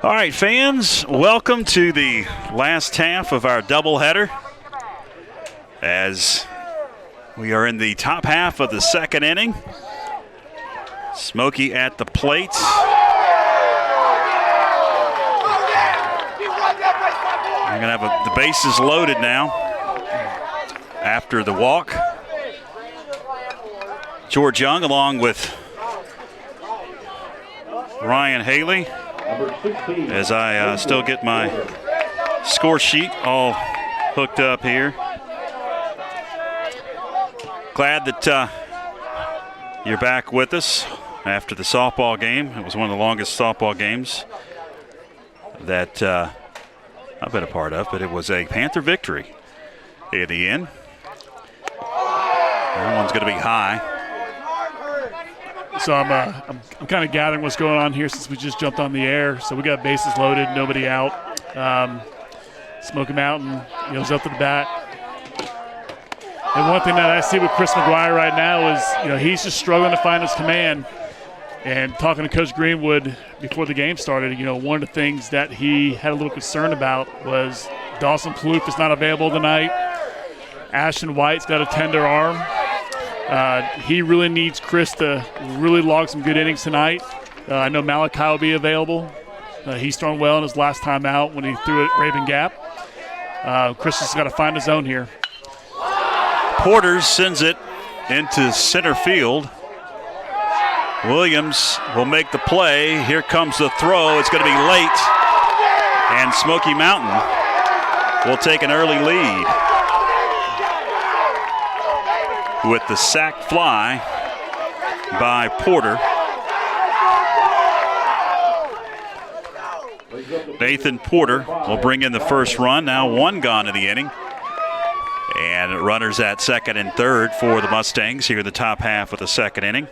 All right, fans, welcome to the last half of our doubleheader as we are in the top half of the second inning. Smoky at the plate. We're going to have the bases loaded now after the walk. George Young along with Ryan Haley. As I still get my score sheet all hooked up here. Glad that you're back with us after the softball game. It was one of the longest softball games that I've been a part of, but it was a Panther victory in the end. That one's going to be high. So I'm kind of gathering what's going on here since we just jumped on the air. So we got bases loaded, nobody out. Smoky Mountain, is up to the bat. And one thing that I see with Chris McGuire right now is, he's just struggling to find his command. And talking to Coach Greenwood before the game started, one of the things that he had a little concern about was Dawson Plouffe is not available tonight. Ashton White's got a tender arm. He really needs Chris to really log some good innings tonight. I know Malachi will be available. He's thrown well in his last time out when he threw it at Raven Gap. Chris has got to find his own here. Porter sends it into center field. Williams will make the play. Here comes the throw. It's going to be late. And Smoky Mountain will take an early lead with the sac fly by Porter. Nathan Porter will bring in the first run. Now one gone in the inning. And runners at second and third for the Mustangs here in the top half of the second inning.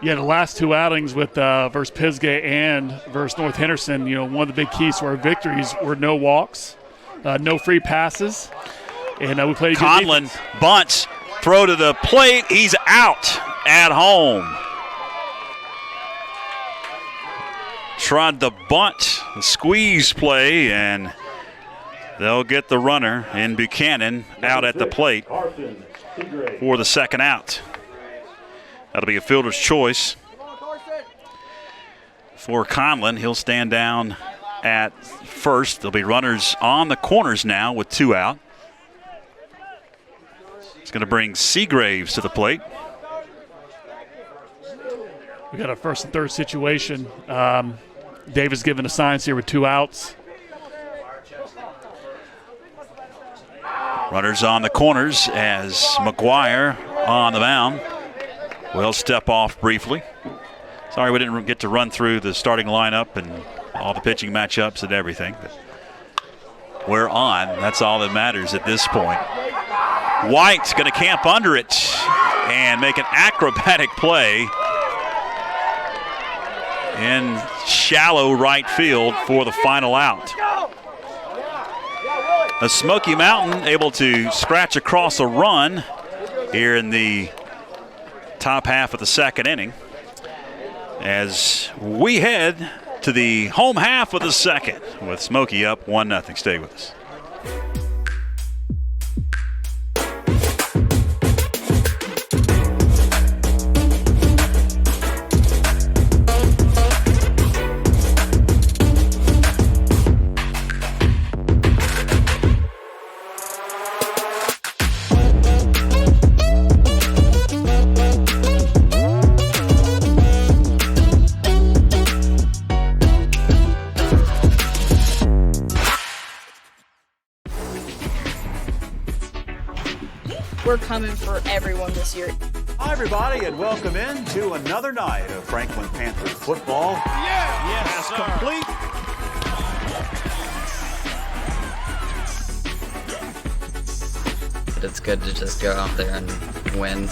Yeah, the last two outings with versus Pisgah and versus North Henderson, one of the big keys to our victories were no walks, no free passes, and we played good Conlon defense. bunts, throw to the plate. He's out at home. Tried the bunt, the squeeze play, and they'll get the runner in Buchanan out at the plate for the second out. That'll be a fielder's choice for Conlon. He'll stand down at first. There'll be runners on the corners now with two out. It's going to bring Seagraves to the plate. We got a first and third situation. Davis giving the signs here with two outs. Runners on the corners as McGuire on the mound. Will step off briefly. Sorry we didn't get to run through the starting lineup and all the pitching matchups and everything. But we're on. That's all that matters at this point. White's going to camp under it and make an acrobatic play in shallow right field for the final out. A Smoky Mountain able to scratch across a run here in the top half of the second inning as we head to the home half of the second with Smoky up 1-0. Stay with us. We're coming for everyone this year. Hi, everybody, and welcome in to another night of Franklin Panther football. Yes, complete. It's good to just go out there and win.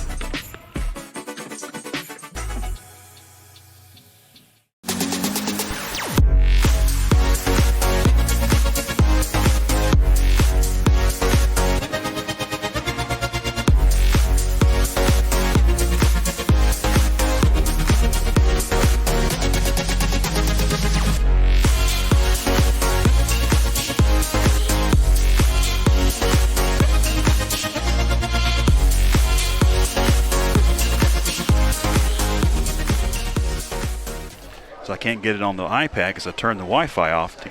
can't get it on the iPad because I turned the Wi-Fi off.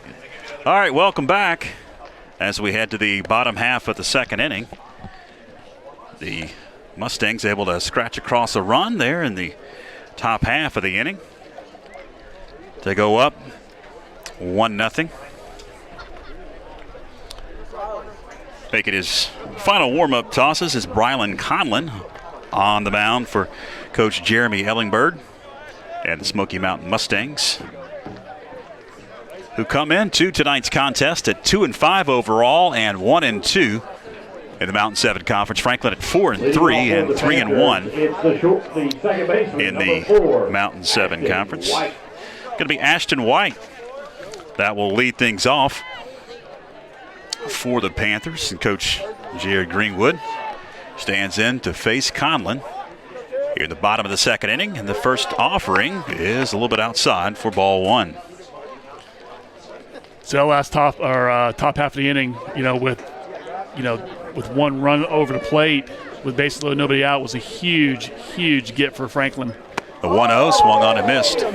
All right, welcome back as we head to the bottom half of the second inning. The Mustangs able to scratch across a run there in the top half of the inning to go up 1-0. Making his final warm-up tosses is Brylan Conlon on the mound for Coach Jeremy Ellingberg and the Smoky Mountain Mustangs, who come into tonight's contest at 2-5 overall and 1-2 in the Mountain 7 Conference. Franklin at 4-3 and 3-1 in the Mountain 7 Conference. Going to be Ashton White that will lead things off for the Panthers, and Coach Jared Greenwood stands in to face Conlon here in the bottom of the second inning, and the first offering is a little bit outside for ball one. So that last top half of the inning, with one run over the plate with basically nobody out, was a huge get for Franklin. The 1-0 swung on and missed.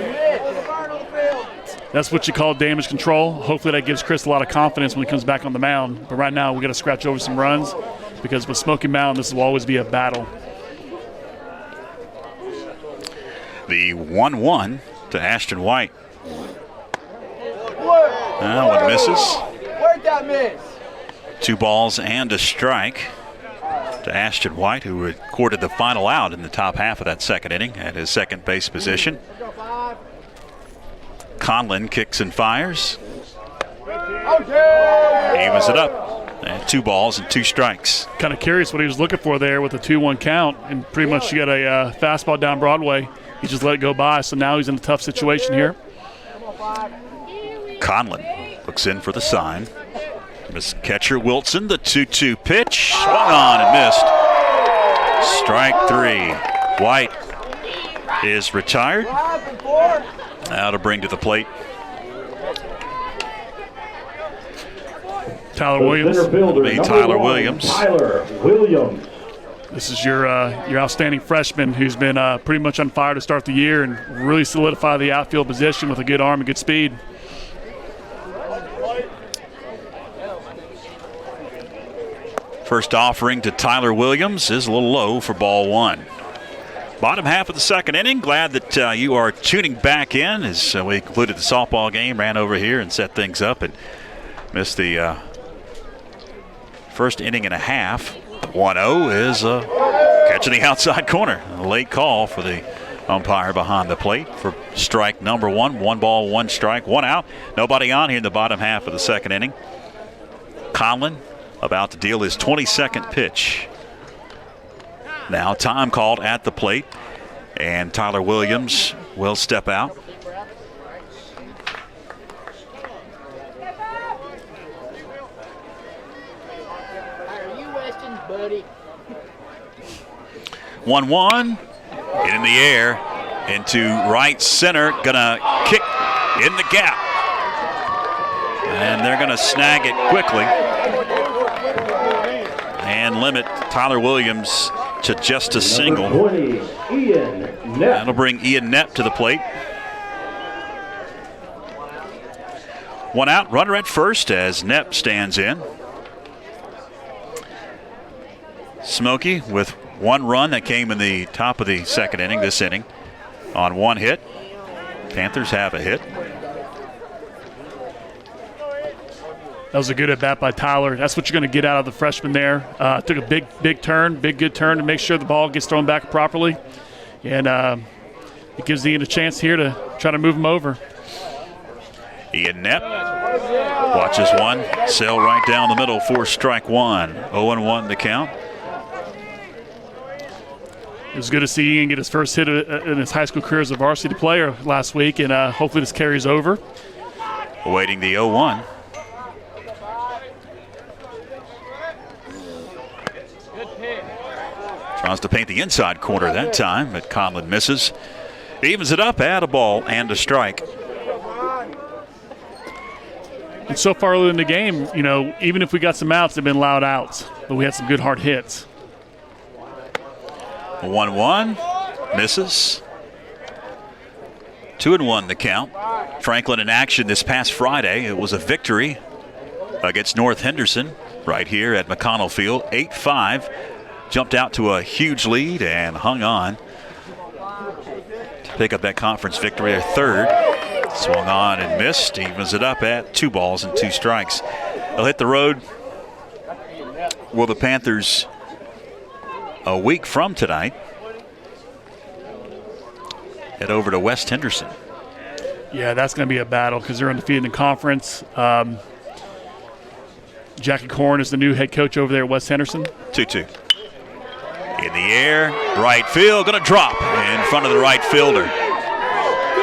That's what you call damage control. Hopefully that gives Chris a lot of confidence when he comes back on the mound. But right now we got to scratch over some runs because with Smoky Mountain, this will always be a battle. The 1-1 to Ashton White. One misses. Where'd that miss? 2 balls and a strike to Ashton White, who recorded the final out in the top half of that second inning at his second base position. Conlon kicks and fires. Evens it up. And 2 balls and 2 strikes. Kind of curious what he was looking for there with a 2-1 count, and pretty much you got a fastball down Broadway. He just let it go by, so now he's in a tough situation here. Conlon looks in for the sign. Miss catcher Wilson, the 2-2 pitch. Swung on and missed. Strike 3. White is retired. Now to bring to the plate Tyler Williams. Tyler Williams. This is your outstanding freshman who's been pretty much on fire to start the year and really solidify the outfield position with a good arm and good speed. First offering to Tyler Williams is a little low for ball one. Bottom half of the second inning. Glad that you are tuning back in as we concluded the softball game, ran over here and set things up and missed the first inning and a half. 1-0 is catching the outside corner. A late call for the umpire behind the plate for strike number 1. 1 ball, 1 strike, 1 out. Nobody on here in the bottom half of the second inning. Conlon about to deal his 22nd pitch. Now time called at the plate, and Tyler Williams will step out. Are you Weston's buddy? 1-1, in the air, into right center, gonna kick in the gap. And they're gonna snag it quickly and limit Tyler Williams to just a single. 20, Ian Knepp. That'll bring Ian Knepp to the plate. 1 out, runner at first as Knepp stands in. Smoky with 1 run that came in the top of the second inning, this inning, on 1 hit. Panthers have a hit. That was a good at-bat by Tyler. That's what you're going to get out of the freshman there. Took a big turn, good turn to make sure the ball gets thrown back properly. And it gives Ian a chance here to try to move him over. Ian Knepp watches one, sail right down the middle for strike 1. 0-1 the count. It was good to see Ian get his first hit in his high school career as a varsity player last week, and hopefully this carries over. Awaiting the 0-1. Tries to paint the inside corner that time, but Conlon misses. Evens it up at a ball and a strike. And so far early in the game, even if we got some outs, they've been loud outs, but we had some good hard hits. 1-1, misses. 2-1 the count. Franklin in action this past Friday. It was a victory against North Henderson right here at McConnell Field. 8-5. Jumped out to a huge lead and hung on to pick up that conference victory, their third. Swung on and missed. Evens it up at 2 balls and 2 strikes. They'll hit the road. Will the Panthers a week from tonight head over to West Henderson? Yeah, that's going to be a battle because they're undefeated in conference. Jackie Korn is the new head coach over there at West Henderson. 2-2. In the air, right field, going to drop in front of the right fielder.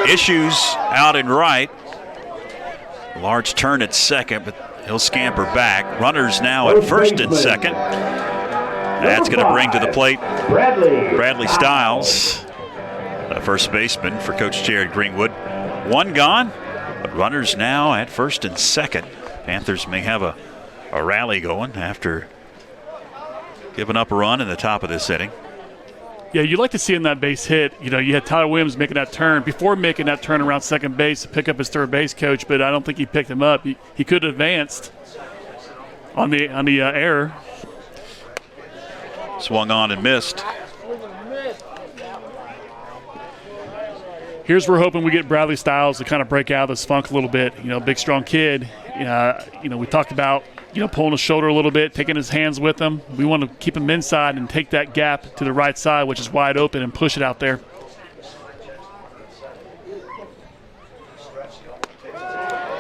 Issues out in right. Large turn at second, but he'll scamper back. Runners now at first and second. That's going to bring to the plate Bradley Stiles, the first baseman for Coach Jared Greenwood. 1 gone, but runners now at first and second. Panthers may have a rally going after giving up a run in the top of this inning. Yeah, you'd like to see him that base hit. You know, you had Tyler Williams making that turn. Before making that turn around second base to pick up his third base coach, but I don't think he picked him up. He could have advanced on the error. Swung on and missed. Here's where we're hoping we get Bradley Stiles to kind of break out of this funk a little bit. You know, big, strong kid. You know, we talked about, pulling his shoulder a little bit, taking his hands with him. We want to keep him inside and take that gap to the right side, which is wide open, and push it out there.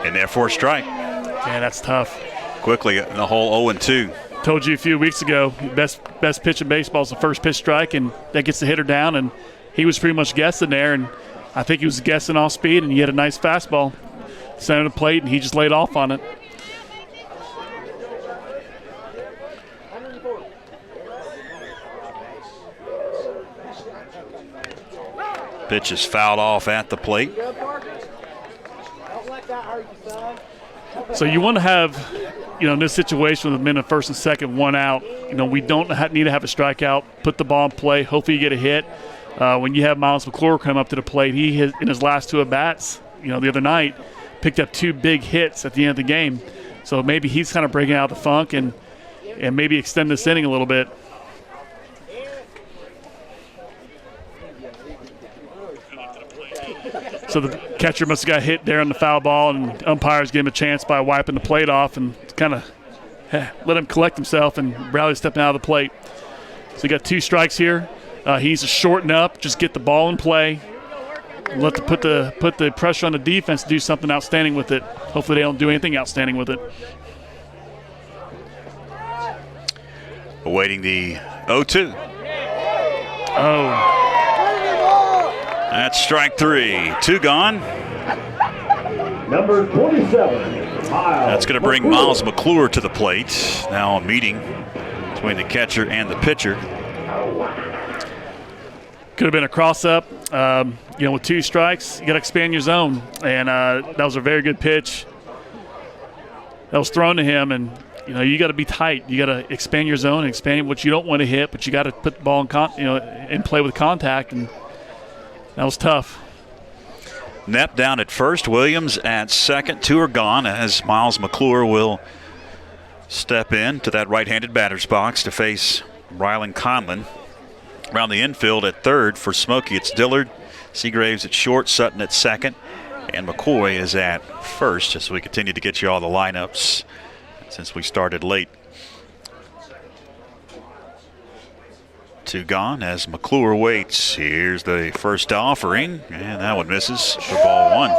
And there for a strike. Yeah, that's tough. Quickly in the hole, 0-2. Told you a few weeks ago, best pitch in baseball is the first pitch strike, and that gets the hitter down, and he was pretty much guessing there, and I think he was guessing off speed, and he had a nice fastball. Center of the plate, and he just laid off on it. Pitch is fouled off at the plate. So you want to have, in this situation with men in first and second, 1 out, we don't need to have a strikeout, put the ball in play, hopefully you get a hit. When you have Miles McClure come up to the plate, he has, in his last 2 at-bats, the other night, picked up 2 big hits at the end of the game. So maybe he's kind of breaking out of the funk and maybe extend this inning a little bit. So the catcher must have got hit there on the foul ball, and umpires gave him a chance by wiping the plate off and kind of let him collect himself, and Bradley stepping out of the plate. So you got 2 strikes here. He needs to shorten up, just get the ball in play, put the pressure on the defense to do something outstanding with it. Hopefully they don't do anything outstanding with it. Awaiting the 0-2. Oh. That's strike 3. 2 gone. Number 27. That's going to bring Miles McClure to the plate. Now a meeting between the catcher and the pitcher. Could have been a cross-up. With 2 strikes, you got to expand your zone. And that was a very good pitch that was thrown to him. And, you got to be tight. You got to expand your zone and expand what you don't want to hit, but you got to put the ball in play with contact. And that was tough. Knepp down at first. Williams at second. 2 are gone as Miles McClure will step in to that right-handed batter's box to face Rylan Conlon. Around the infield at third for Smoky, it's Dillard. Seagraves at short, Sutton at second, and McCoy is at first as we continue to get you all the lineups since we started late. 2 gone as McClure waits. Here's the first offering, and that one misses for ball 1.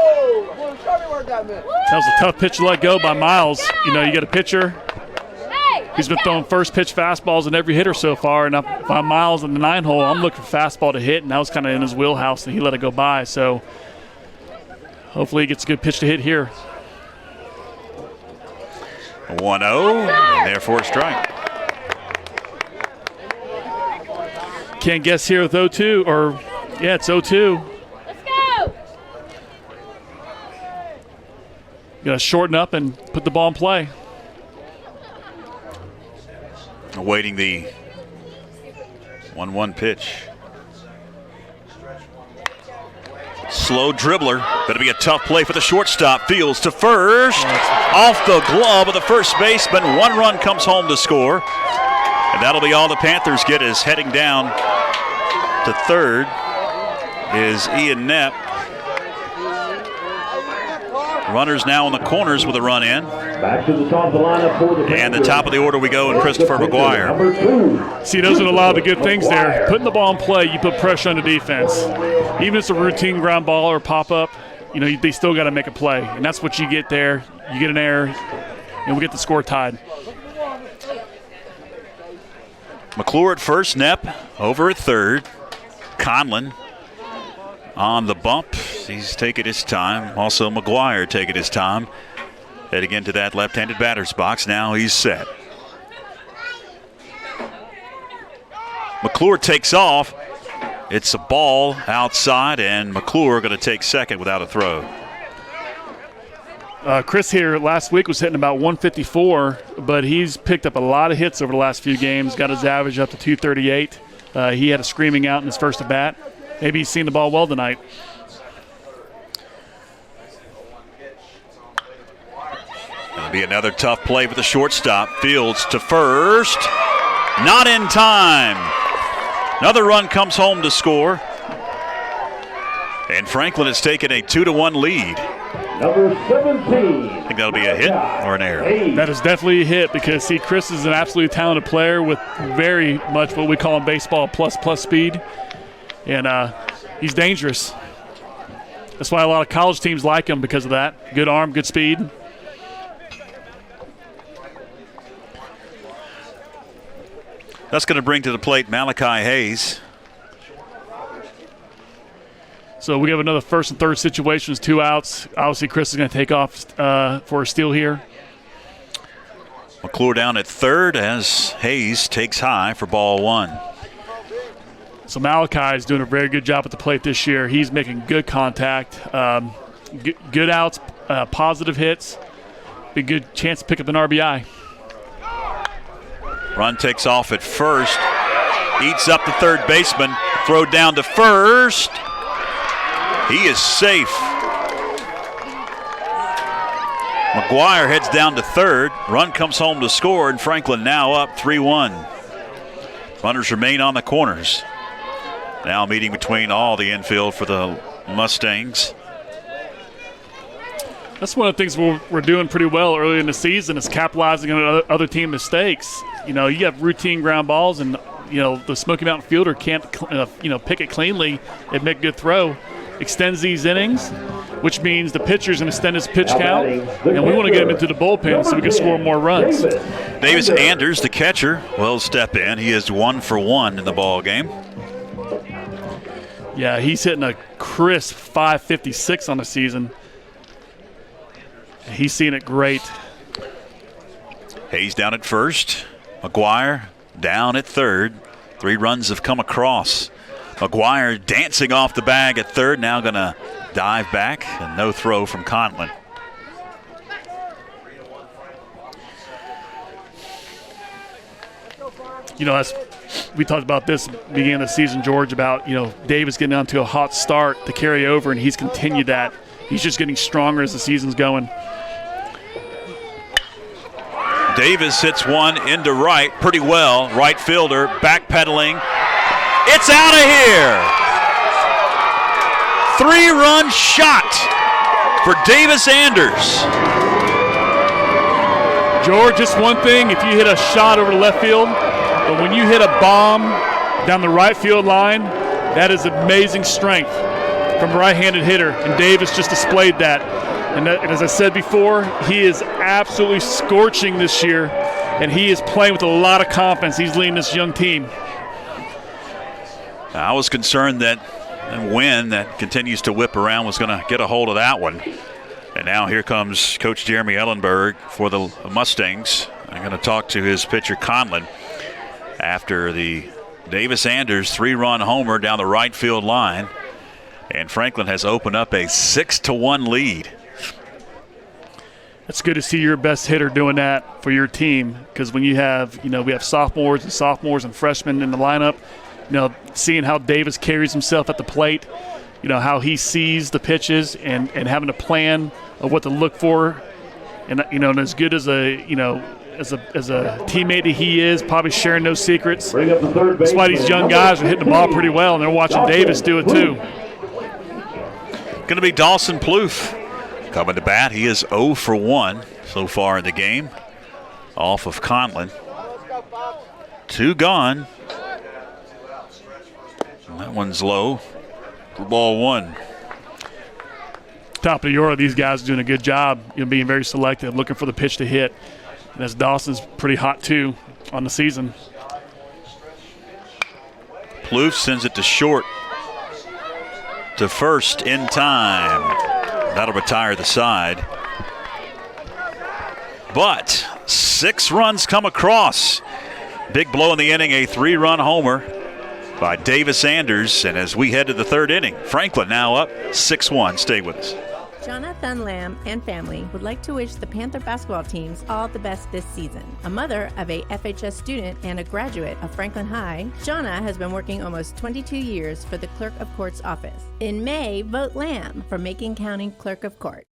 That was a tough pitch to let go by Miles. You got a pitcher. He's been throwing first pitch fastballs in every hitter so far, and if I'm Miles in the 9 hole, I'm looking for fastball to hit, and that was kind of in his wheelhouse, and he let it go by. So hopefully he gets a good pitch to hit here. 1-0, and therefore a strike. Can't guess here with 0-2, or yeah, it's 0-2. Let's go. Got to shorten up and put the ball in play. Awaiting the 1-1 pitch. slow dribbler. Going to be a tough play for the shortstop. Fields to first. Off the glove of the first baseman. 1 run comes home to score. And that'll be all the Panthers get, is heading down to third is Ian Knapp. Runners now in the corners with a run in. Back to the top of the lineup for the And the top of the order we go in Christopher McGuire. See, those are a lot of the good things there. Putting the ball in play, you put pressure on the defense. Even if it's a routine ground ball or pop-up, they still got to make a play. And that's what you get there. You get an error, and we get the score tied. McClure at first, Knapp over at third. Conlon on the bump. He's taking his time. Also McGuire taking his time. Heading into that left-handed batter's box. Now he's set. McClure takes off. It's a ball outside, and McClure going to take second without a throw. Chris here last week was hitting about 154, but he's picked up a lot of hits over the last few games, got his average up to 238. He had a screaming out in his first at-bat. Maybe he's seen the ball well tonight. Going to be another tough play for the shortstop. Fields to first. Not in time. Another run comes home to score. And Franklin has taken a 2-1 lead. Number 17. I think that'll be a hit or an error. That is definitely a hit because, see, Chris is an absolutely talented player with very much what we call in baseball plus speed. And he's dangerous. That's why a lot of college teams like him because of that. Good arm, good speed. That's going to bring to the plate Malachi Hayes. So we have another first and third situations, 2 outs. Obviously, Chris is going to take off for a steal here. McClure down at third as Hayes takes high for ball 1. So Malachi is doing a very good job at the plate this year. He's making good contact, good outs, positive hits. Be a good chance to pick up an RBI. Run takes off at first. Eats up the third baseman. Throw down to first. He is safe. McGuire heads down to third. Run comes home to score, and Franklin now up 3-1. Runners remain on the corners. Now meeting between all the infield for the Mustangs. That's one of the things we're doing pretty well early in the season is capitalizing on other team mistakes. You have routine ground balls, and the Smoky Mountain fielder can't pick it cleanly and make a good throw. Extends these innings, which means the pitcher's going to extend his pitch count, and we want to get him into the bullpen so we can score more runs. Davis Anders, the catcher, will step in. He is 1 for 1 in the ball game. Yeah, he's hitting a crisp 556 on the season. He's seeing it great. Hayes down at first. McGuire down at third. 3 runs have come across. McGuire dancing off the bag at third. Now going to dive back, and no throw from Conlon. We talked about this beginning of the season, George, about, Davis getting down to a hot start to carry over, and he's continued that. He's just getting stronger as the season's going. Davis hits one into right pretty well. Right fielder backpedaling. It's out of here. 3-run shot for Davis Anders. George, just one thing, if you hit a shot over the left field, but when you hit a bomb down the right field line, that is amazing strength from a right-handed hitter, and Davis just displayed that. And as I said before, he is absolutely scorching this year, and he is playing with a lot of confidence. He's leading this young team. I was concerned that Wynn, that continues to whip around, was going to get a hold of that one. And now here comes Coach Jeremy Ellenberg for the Mustangs. I'm going to talk to his pitcher, Conlon, after the Davis Anders 3-run homer down the right field line. And Franklin has opened up a 6-1 lead. It's good to see your best hitter doing that for your team, because when you have, we have sophomores and freshmen in the lineup, seeing how Davis carries himself at the plate, how he sees the pitches and having a plan of what to look for. And, and as good as a teammate that he is, probably sharing those secrets. Bring up the third base. That's why these young guys are hitting the ball pretty well, and they're watching Davis do it too. Going to be Dawson Plouffe coming to bat. He is 0 for 1 so far in the game off of Conlon. 2 gone. And that one's low for ball 1. Top of the order, these guys are doing a good job, being very selective, looking for the pitch to hit. And as Dawson's pretty hot too on the season. Plouffe sends it to short. To first in time. That'll retire the side. But 6 runs come across. Big blow in the inning, a 3-run homer by Davis Anders. And as we head to the 3rd inning, Franklin now up 6-1. Stay with us. Jonathan Lamb and family would like to wish the Panther basketball teams all the best this season. A mother of a FHS student and a graduate of Franklin High, Jonna has been working almost 22 years for the Clerk of Court's office. In May, vote Lamb for Macon County Clerk of Court.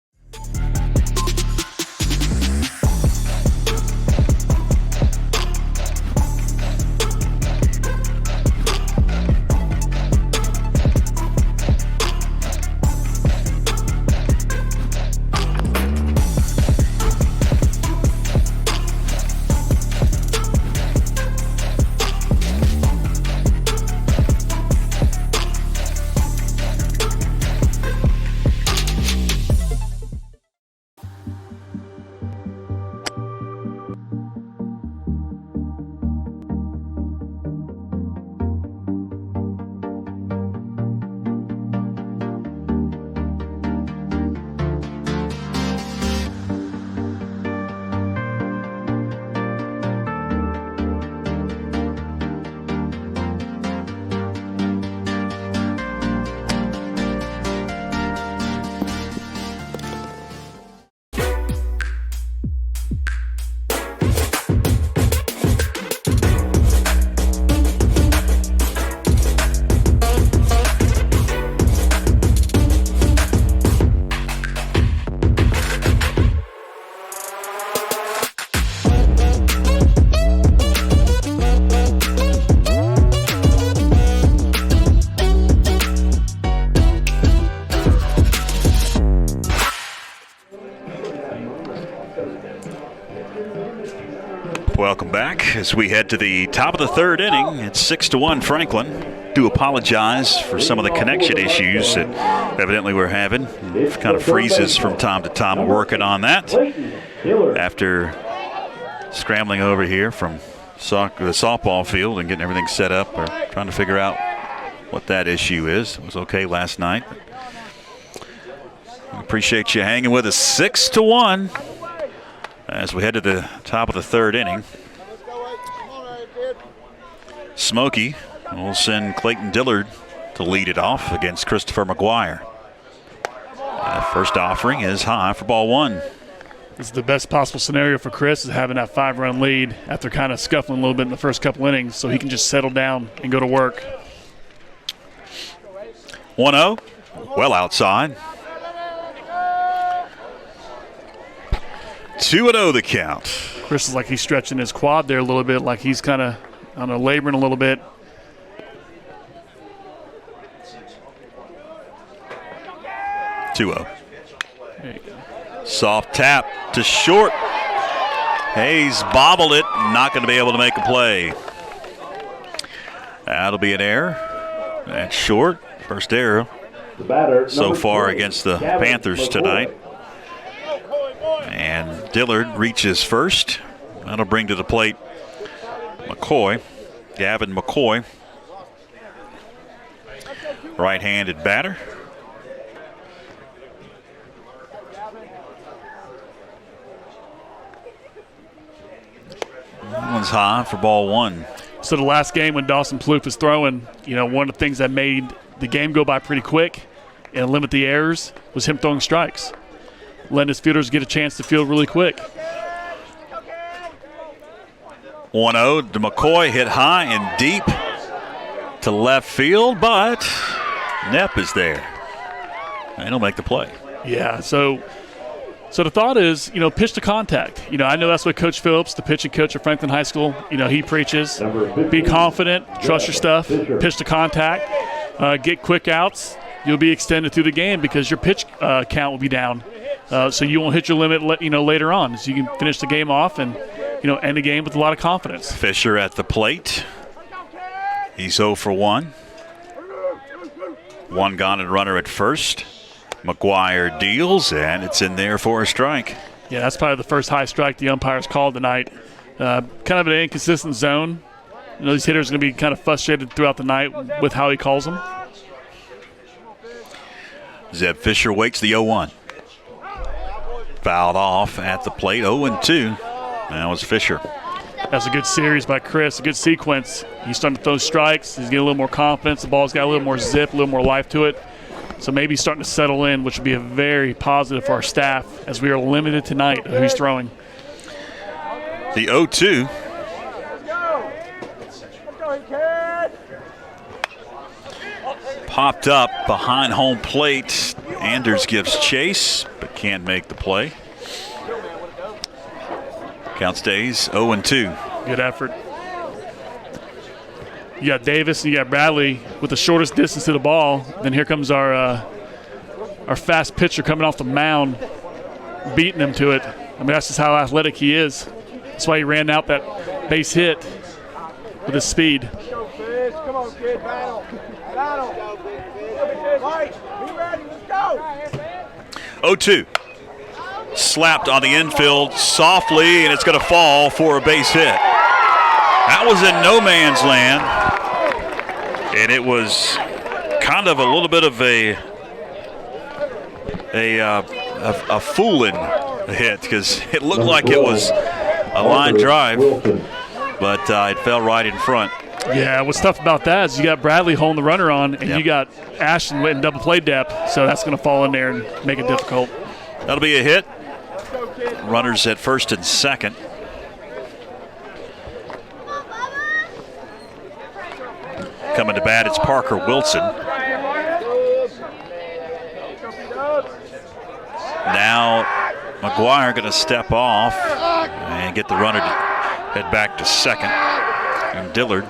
Welcome back as we head to the top of the 3rd inning. It's 6-1 Franklin. Do apologize for some of the connection issues that evidently we're having. It kind of freezes from time to time. We're working on that after scrambling over here from the softball field and getting everything set up. We're trying to figure out what that issue is. It was okay last night. We appreciate you hanging with us. 6-1 as we head to the top of the 3rd inning. Smoky will send Clayton Dillard to lead it off against Christopher McGuire. First offering is high for ball 1. This is the best possible scenario for Chris, is having that 5-run lead after kind of scuffling a little bit in the first couple innings, so he can just settle down and go to work. 1-0, well outside. 2-0 the count. Chris is like he's stretching his quad there a little bit, like he's kind of, laboring a little bit. There you go. Soft tap to short. Hayes bobbled it, not going to be able to make a play. That'll be an error. That's short. First error so far against the Panthers tonight. And Dillard reaches first. That'll bring to the plate Gavin McCoy. Right-handed batter. That one's high for ball 1. So the last game when Dawson Plouffe was throwing, one of the things that made the game go by pretty quick and limit the errors was him throwing strikes. Letting his fielders get a chance to field really quick. 1-0 to McCoy, hit high and deep to left field, but Knepp is there. And he'll make the play. Yeah, so the thought is, pitch to contact. I know that's what Coach Phillips, the pitching coach at Franklin High School, he preaches. Be confident, trust your stuff, pitch to contact, get quick outs. You'll be extended through the game because your pitch count will be down. So you won't hit your limit, later on. So you can finish the game off and, end the game with a lot of confidence. Fisher at the plate. He's 0 for 1. One gone and runner at first. McGuire deals, and it's in there for a strike. Yeah, that's probably the first high strike the umpires called tonight. Kind of an inconsistent zone. These hitters are going to be kind of frustrated throughout the night with how he calls them. Zeb Fisher waits the 0-1. Fouled off at the plate, 0-2. That was Fisher. That's a good series by Chris, a good sequence. He's starting to throw strikes. He's getting a little more confidence. The ball's got a little more zip, a little more life to it. So maybe he's starting to settle in, which would be a very positive for our staff as we are limited tonight of who's throwing. The 0-2. Popped up behind home plate. Anders gives chase, but can't make the play. Count stays 0-2. Good effort. You got Davis and you got Bradley with the shortest distance to the ball. Then here comes our fast pitcher coming off the mound, beating him to it. I mean, that's just how athletic he is. That's why he ran out that base hit with his speed. Come on, kid. Battle. Mike, be ready. Let's go. 0-2. Slapped on the infield softly, and it's going to fall for a base hit. That was in no man's land, and it was kind of a little bit of a fooling hit because it looked like it was a line drive, but it fell right in front. Yeah, what's tough about that is you got Bradley holding the runner on, and you got Ashton in double play depth, so that's going to fall in there and make it difficult. That'll be a hit. Runners at first and second. Coming to bat, it's Parker Wilson. Now McGuire going to step off and get the runner to head back to second. And Dillard.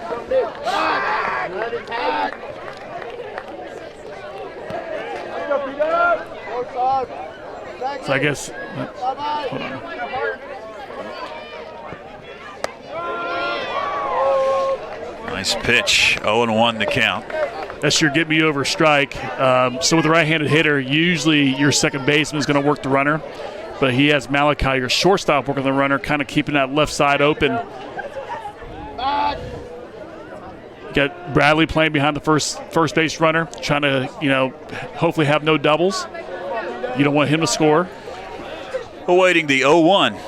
So I guess, hold on. Nice pitch, 0-1 the count. That's your get me over strike. So with a right-handed hitter, usually your second baseman is going to work the runner, but he has Malachi, your shortstop, working the runner, kind of keeping that left side open. You got Bradley playing behind the first base runner, trying to, hopefully have no doubles. You don't want him to score. Awaiting the 0-1.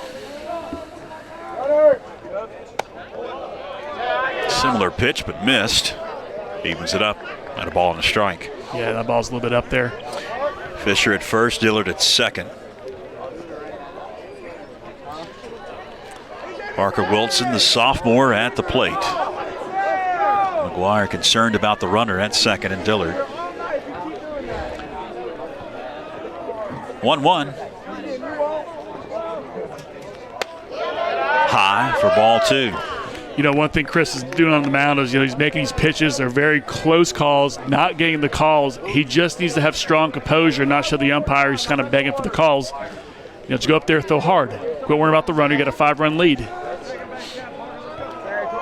Similar pitch, but missed. Evens it up. And a ball and a strike. Yeah, that ball's a little bit up there. Fisher at first, Dillard at second. Parker Wilson, the sophomore, at the plate. McGuire concerned about the runner at second and Dillard. 1-1. High for ball two. One thing Chris is doing on the mound is, he's making these pitches. They're very close calls, not getting the calls. He just needs to have strong composure and not show the umpire he's kind of begging for the calls. Just go up there, throw hard. Quit worrying about the runner. You got a 5-run lead.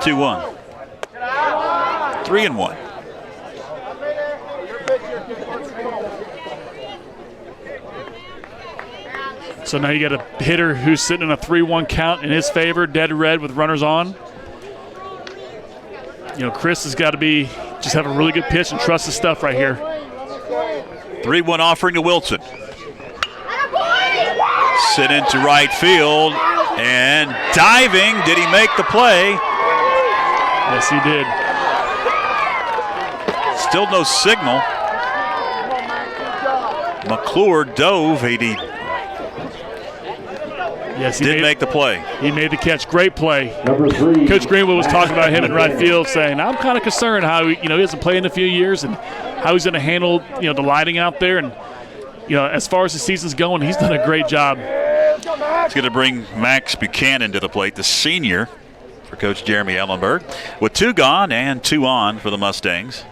2-1. 3-1. So now you got a hitter who's sitting in a 3-1 count in his favor, dead red with runners on. Chris has got to just have a really good pitch and trust his stuff right here. 3-1 offering to Wilson. Sit into right field and diving. Did he make the play? Yes, he did. Still no signal. McClure dove. Yes, he did make the play. He made the catch. Great play. Number 3. Coach Greenwood was talking about him in right field, saying, I'm kind of concerned how he hasn't played in a few years and how he's going to handle the lighting out there. And as far as the season's going, he's done a great job. It's going to bring Max Buchanan to the plate, the senior, for Coach Jeremy Ellenberg, with 2 gone and 2 on for the Mustangs.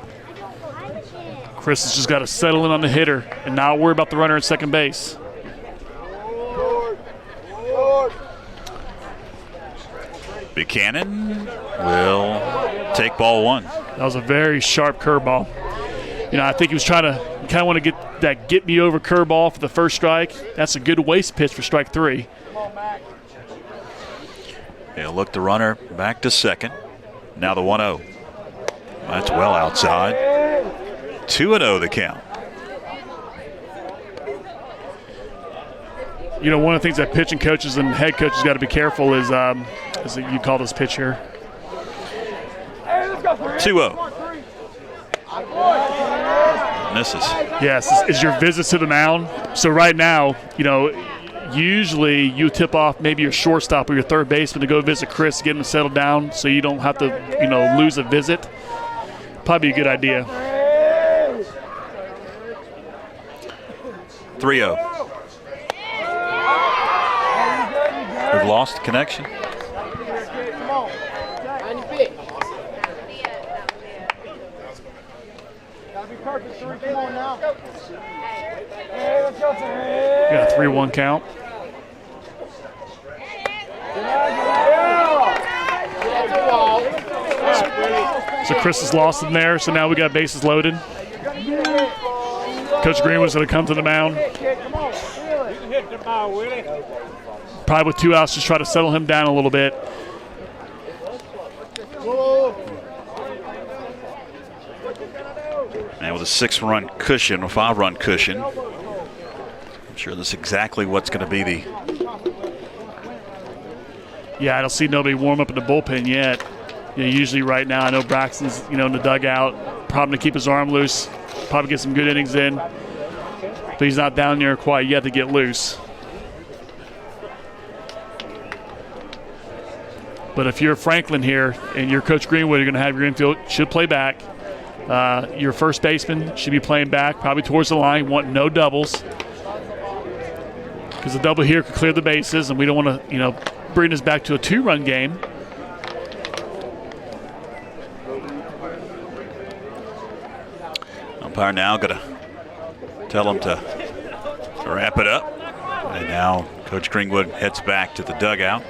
Chris has just got to settle in on the hitter and not worry about the runner at second base. Buchanan will take ball 1. That was a very sharp curveball. I think he was trying to kind of want to get that get me over curveball for the first strike. That's a good waste pitch for strike 3. He'll look the runner back to second. Now the 1-0. That's well outside. 2-0 the count. One of the things that pitching coaches and head coaches got to be careful is you call this pitch here. 2-0. Misses. Yes, is your visits to the mound. So right now, usually you tip off maybe your shortstop or your third baseman to go visit Chris, get him settled down so you don't have to, lose a visit. Probably a good idea. 3-0. We've lost connection. Got a 3-1 count. So Chris has lost him there, so now we got bases loaded. Coach Greenwood's going to come to the mound. Probably with 2 outs, just try to settle him down a little bit. And with a 6-run cushion, a 5-run cushion, I'm sure that's exactly what's going to be the. Yeah, I don't see nobody warm up in the bullpen yet. Usually right now, I know Braxton's in the dugout, probably to keep his arm loose, probably get some good innings in, but he's not down there quite yet to get loose. But if you're Franklin here and you're Coach Greenwood, you're going to have your infield should play back. Your first baseman should be playing back, probably towards the line. Want no doubles because a double here could clear the bases, and we don't want to, bring us back to a 2-run game. Umpire now going to tell him to wrap it up. And now Coach Greenwood heads back to the dugout.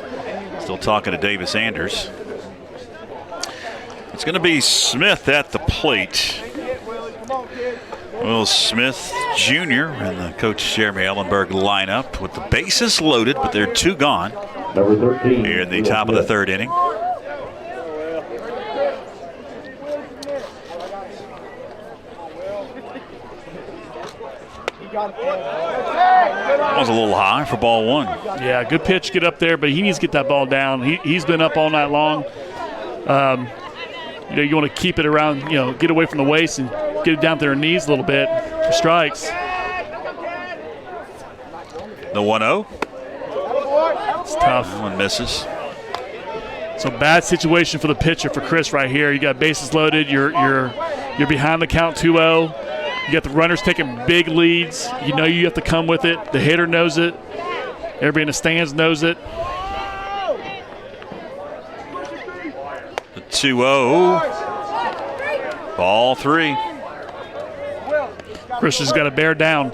Still talking to Davis Anders. It's going to be Smith at the plate. Will Smith Jr. and the Coach Jeremy Ellenberg lineup with the bases loaded, but they're 2 gone. Number 13. Here in the top of the 3rd inning. That was a little high for ball 1. Yeah, good pitch, get up there, but he needs to get that ball down. He's been up all night long. You want to keep it around, get away from the waist and get it down to their knees a little bit for strikes. The 1-0. It's tough. That one misses. So bad situation for the pitcher, for Chris right here. You got bases loaded. You're behind the count 2-0. You got the runners taking big leads. You have to come with it. The hitter knows it. Everybody in the stands knows it. The 2-0. Ball 3. Chris has got to bear down.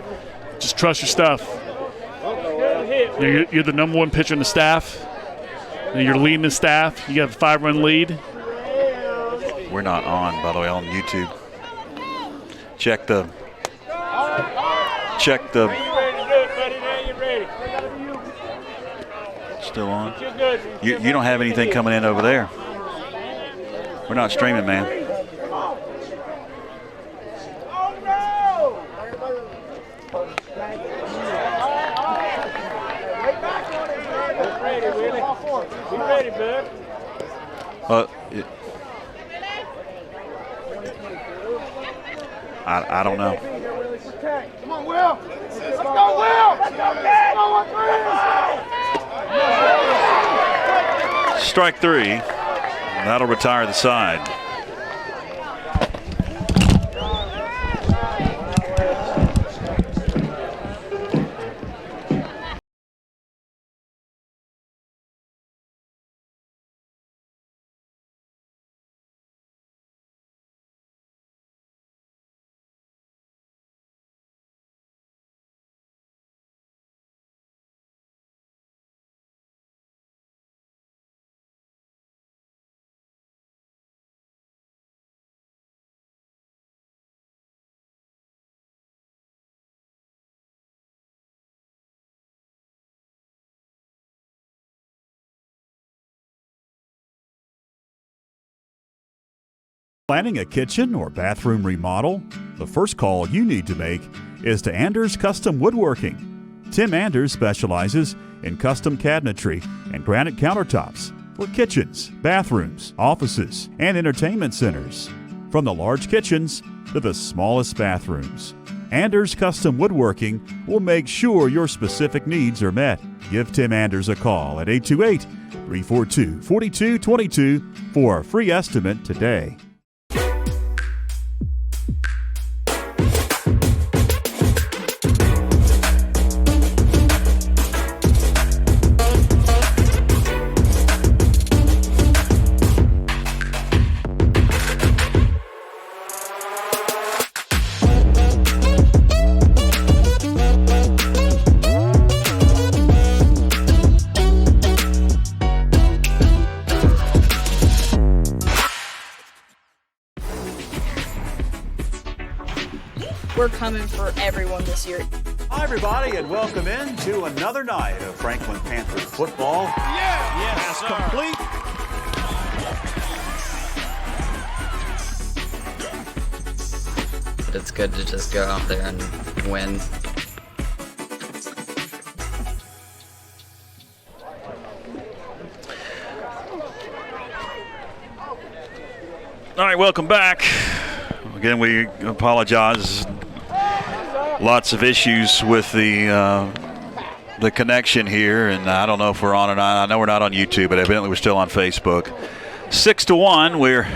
Just trust your stuff. You're the number 1 pitcher in the staff. You're leading the staff. You got a 5-run lead. We're not on, by the way, on YouTube. Check the. Still on. You don't have anything coming in over there. We're not streaming, man. I don't know. Come on, Will. Let's go, Will. Let's go, kid. Strike 3. That'll retire the side. Planning a kitchen or bathroom remodel? The first call you need to make is to Anders Custom Woodworking. Tim Anders specializes in custom cabinetry and granite countertops for kitchens, bathrooms, offices, and entertainment centers. From the large kitchens to the smallest bathrooms, Anders Custom Woodworking will make sure your specific needs are met. Give Tim Anders a call at 828-342-4222 for a free estimate today. We're coming for everyone this year. Hi, everybody, and welcome in to another night of Franklin Panthers football. Yes, complete. But it's good to just go out there and win. All right, welcome back. Again, we apologize. Lots of issues with the connection here, and I don't know if we're on or not. I know we're not on YouTube, but evidently we're still on Facebook. 6-1. We're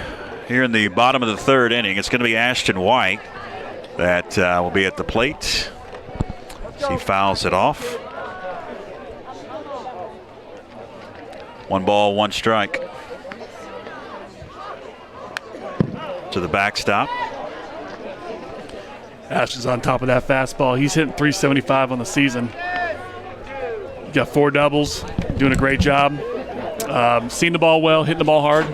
here in the bottom of the third inning. It's going to be Ashton White that will be at the plate. He fouls it off. 1 ball, 1 strike. To the backstop. Ashton's on top of that fastball. He's hitting 375 on the season. Got 4 doubles, doing a great job. Seeing the ball well, hitting the ball hard.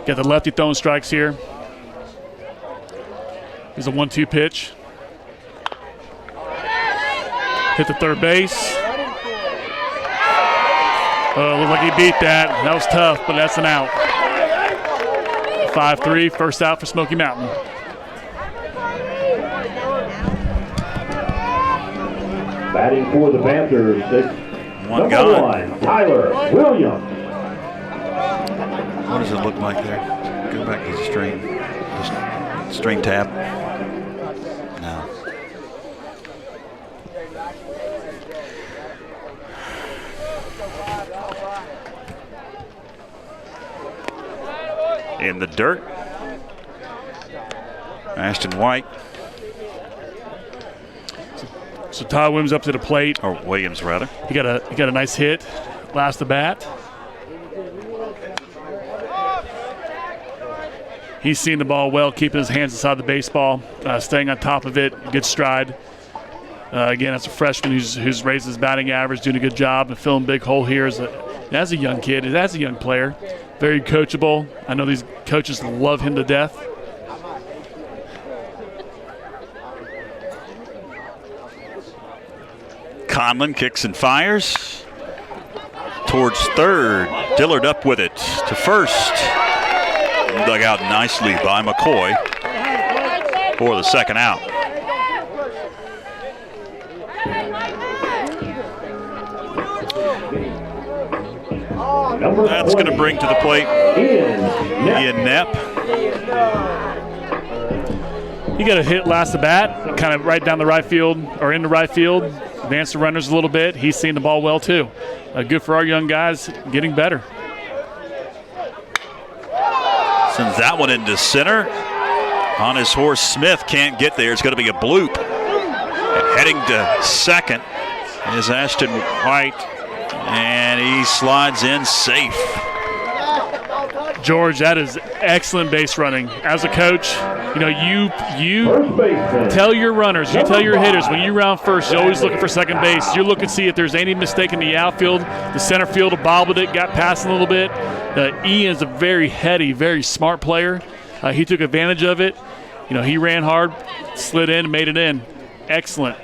Got the lefty throwing strikes here. Here's a 1-2 pitch. Hit the third base. Looked like he beat that. That was tough, but that's an out. 5-3, first out for Smoky Mountain. Batting for the Panthers, One number gone. 1, Tyler Williams. What does it look like there? Go back to the string tab. No. In the dirt, Ashton White. So Todd Williams up to the plate. Or Williams, rather. He got a nice hit last at bat. He's seeing the ball well, keeping his hands inside the baseball, staying on top of it, good stride. Again, as a freshman who's raised his batting average, doing a good job and filling a big hole here as a young kid, as a young player. Very coachable. I know these coaches love him to death. Conlon kicks and fires towards third. Dillard up with it to first. Dug out nicely by McCoy for the second out. That's going to bring to the plate Ian Knapp. He got a hit last at bat, kind of right down the right field or into right field. Advanced the runners a little bit. He's seen the ball well too. Good for our young guys, getting better. Sends that one into center. On his horse, Smith can't get there. It's going to be a bloop. And heading to second is Ashton White, and he slides in safe. George, that is excellent base running. As a coach, you tell your runners, you tell your hitters, when you round first, you're always looking for second base. You're looking to see if there's any mistake in the outfield. The center fielder bobbled it, got past a little bit. Ian is a very heady, very smart player. He took advantage of it. He ran hard, slid in, and made it in. Excellent.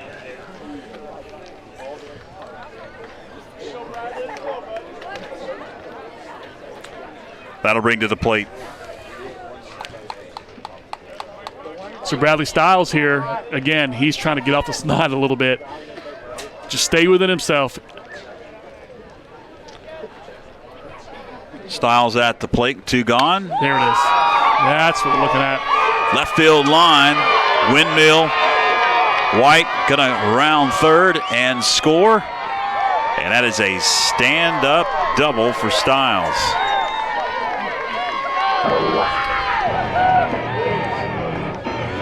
That'll bring to the plate. So Bradley Stiles here, again, he's trying to get off the snide a little bit. Just stay within himself. Stiles at the plate, 2 gone. There it is. That's what we're looking at. Left field line, windmill. White gonna round third and score. And that is a stand-up double for Stiles.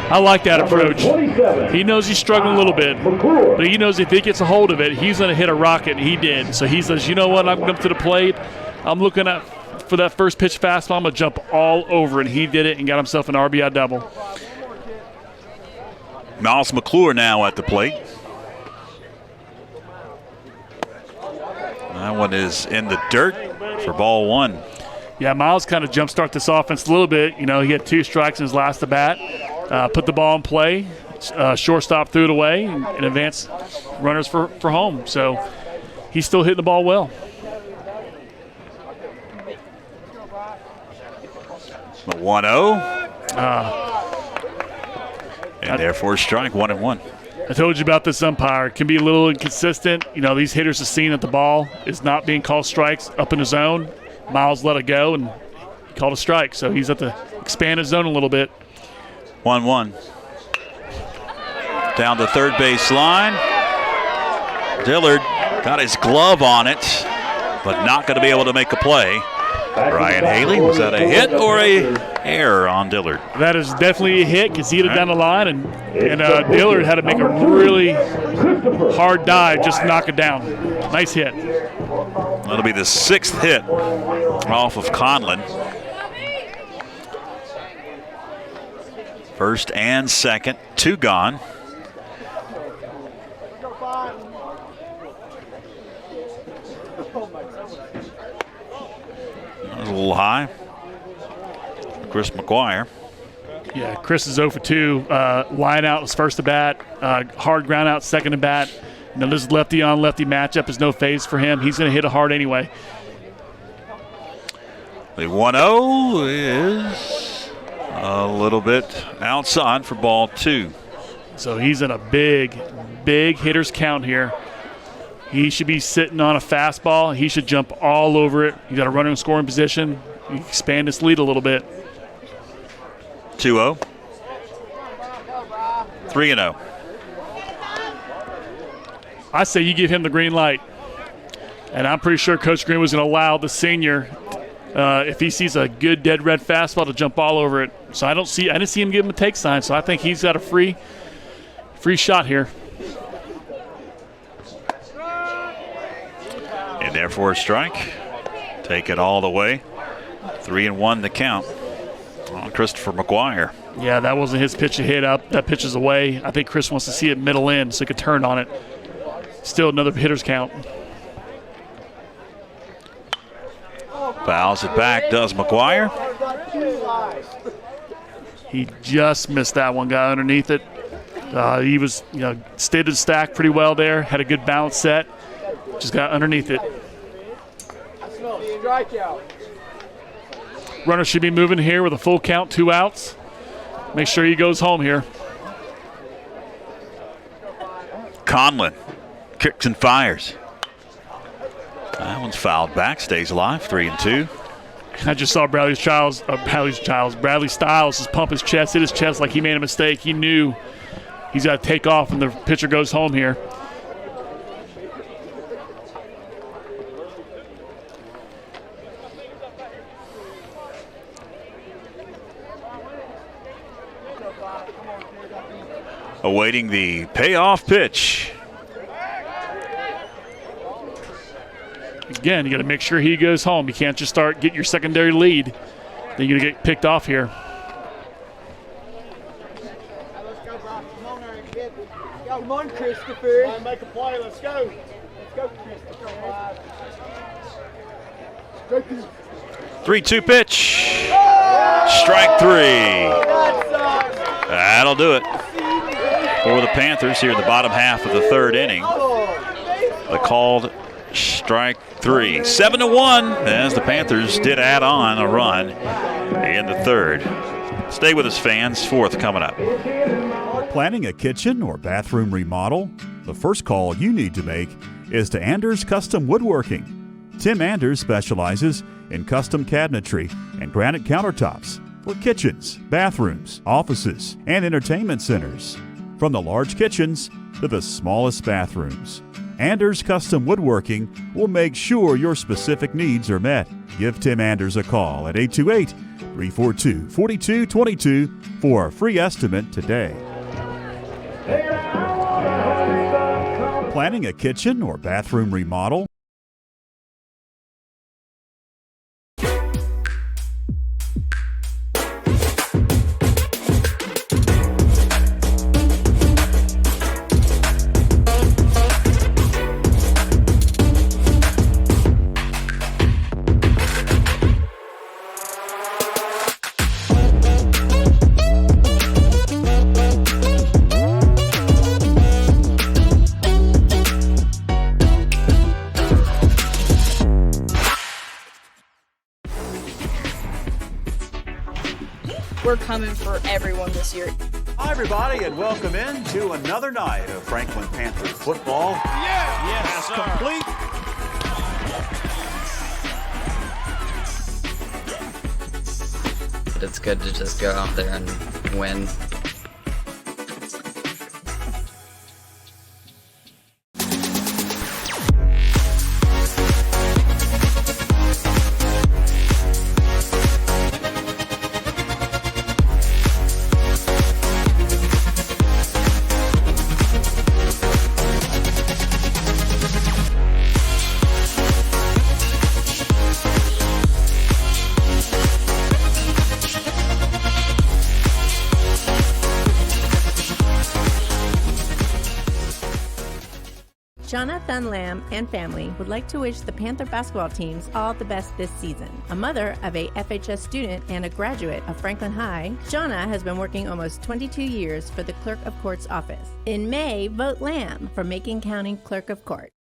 I like that approach. He knows he's struggling a little bit, but he knows if he gets a hold of it, he's going to hit a rocket, and he did. So he says, you know what, I'm going up to the plate. I'm looking at for that first pitch fastball. I'm going to jump all over it. He did it and got himself an RBI double. Miles McClure now at the plate. That one is in the dirt for ball 1. Yeah, Miles kind of jumpstart this offense a little bit. You know, he had 2 strikes in his last at bat. Put the ball in play. Shortstop threw it away and advanced runners for home. So he's still hitting the ball well. The 1-0. And therefore strike, 1-1. I told you about this umpire. Can be a little inconsistent. You know, these hitters are seeing that the ball is not being called strikes up in the zone. Miles let it go and called a strike. So he's at the expand his zone a little bit. 1-1. Down the third base line. Dillard got his glove on it, but not going to be able to make a play. Ryan Haley, was that a hit or a error on Dillard? That is definitely a hit because he hit it down the line, and Dillard had to make a really hard dive just to knock it down. Nice hit. That'll be the 6th hit off of Conlon. First and second, 2 gone. That was a little high. Chris McGuire. Yeah, Chris is 0 for 2. Line out was first to bat. Hard ground out second to bat. You know, this lefty on lefty matchup is no phase for him. He's going to hit it hard anyway. The 1-0 is a little bit outside for ball 2. So he's in a big hitter's count here. He should be sitting on a fastball. He should jump all over it. You got a runner in scoring position. You expand his lead a little bit. 2-0. 3-0. I say you give him the green light. And I'm pretty sure Coach Green was going to allow the senior, if he sees a good dead red fastball, to jump all over it. So I didn't see him give him a take sign. So I think he's got a free shot here. And therefore a strike. Take it all the way. 3-1 the count on Christopher McGuire. Yeah, that wasn't his pitch to hit up. That pitch is away. I think Chris wants to see it middle in so he could turn on it. Still another hitter's count. Fouls it back, does McGuire. He just missed that one, guy underneath it. He was, stayed to the stack pretty well there. Had a good bounce set. Just got underneath it. Runner should be moving here with a full count, 2 outs. Make sure he goes home here. Conlon kicks and fires. That one's fouled back, stays alive, 3-2. I just saw Bradley Stiles just pump his chest, hit his chest like he made a mistake. He knew he's got to take off when the pitcher goes home here. Awaiting the payoff pitch. Again, you got to make sure he goes home. You can't just get your secondary lead. Then you're going to get picked off here. Come on, Christopher. Make a play. Let's go. Let's go, Christopher. 3-2 pitch. Strike 3. That'll do it for the Panthers here in the bottom half of the 3rd inning. The called strike 3. 7-1 as the Panthers did add on a run in the third. Stay with us, fans. Fourth coming up. Planning a kitchen or bathroom remodel? The first call you need to make is to Anders Custom Woodworking. Tim Anders specializes in custom cabinetry and granite countertops for kitchens, bathrooms, offices, and entertainment centers. From the large kitchens to the smallest bathrooms, Anders Custom Woodworking will make sure your specific needs are met. Give Tim Anders a call at 828-342-4222 for a free estimate today. Planning a kitchen or bathroom remodel? We're coming for everyone this year. Hi, everybody, and welcome in to another night of Franklin Panthers football. Yes, Complete. It's good to just go out there and win. Jonathan Lamb and family would like to wish the Panther basketball teams all the best this season. A mother of a FHS student and a graduate of Franklin High, Jonna has been working almost 22 years for the Clerk of Court's office. In May, vote Lamb for Macon County Clerk of Court.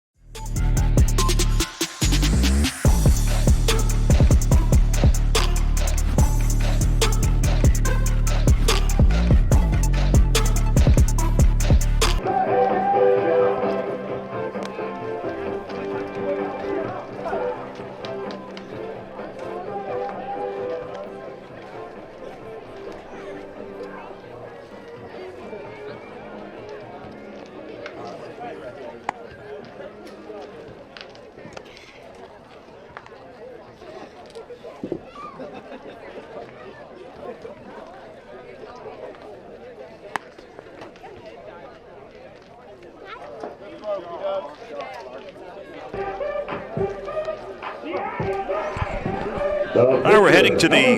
All right, we're heading to the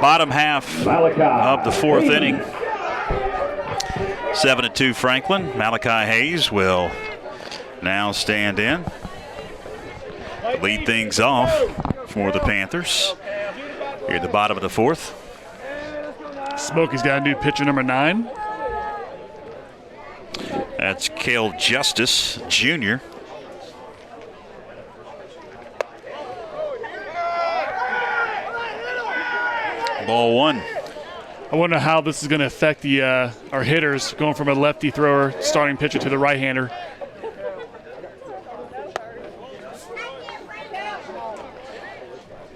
bottom half of the fourth inning. 7-2 Franklin. Malachi Hayes will now stand in, lead things off for the Panthers here at the bottom of the fourth. Smokey's got a new pitcher, number 9. That's Cale Justice Jr. Ball one. I wonder how this is going to affect the our hitters going from a lefty thrower starting pitcher to the right-hander.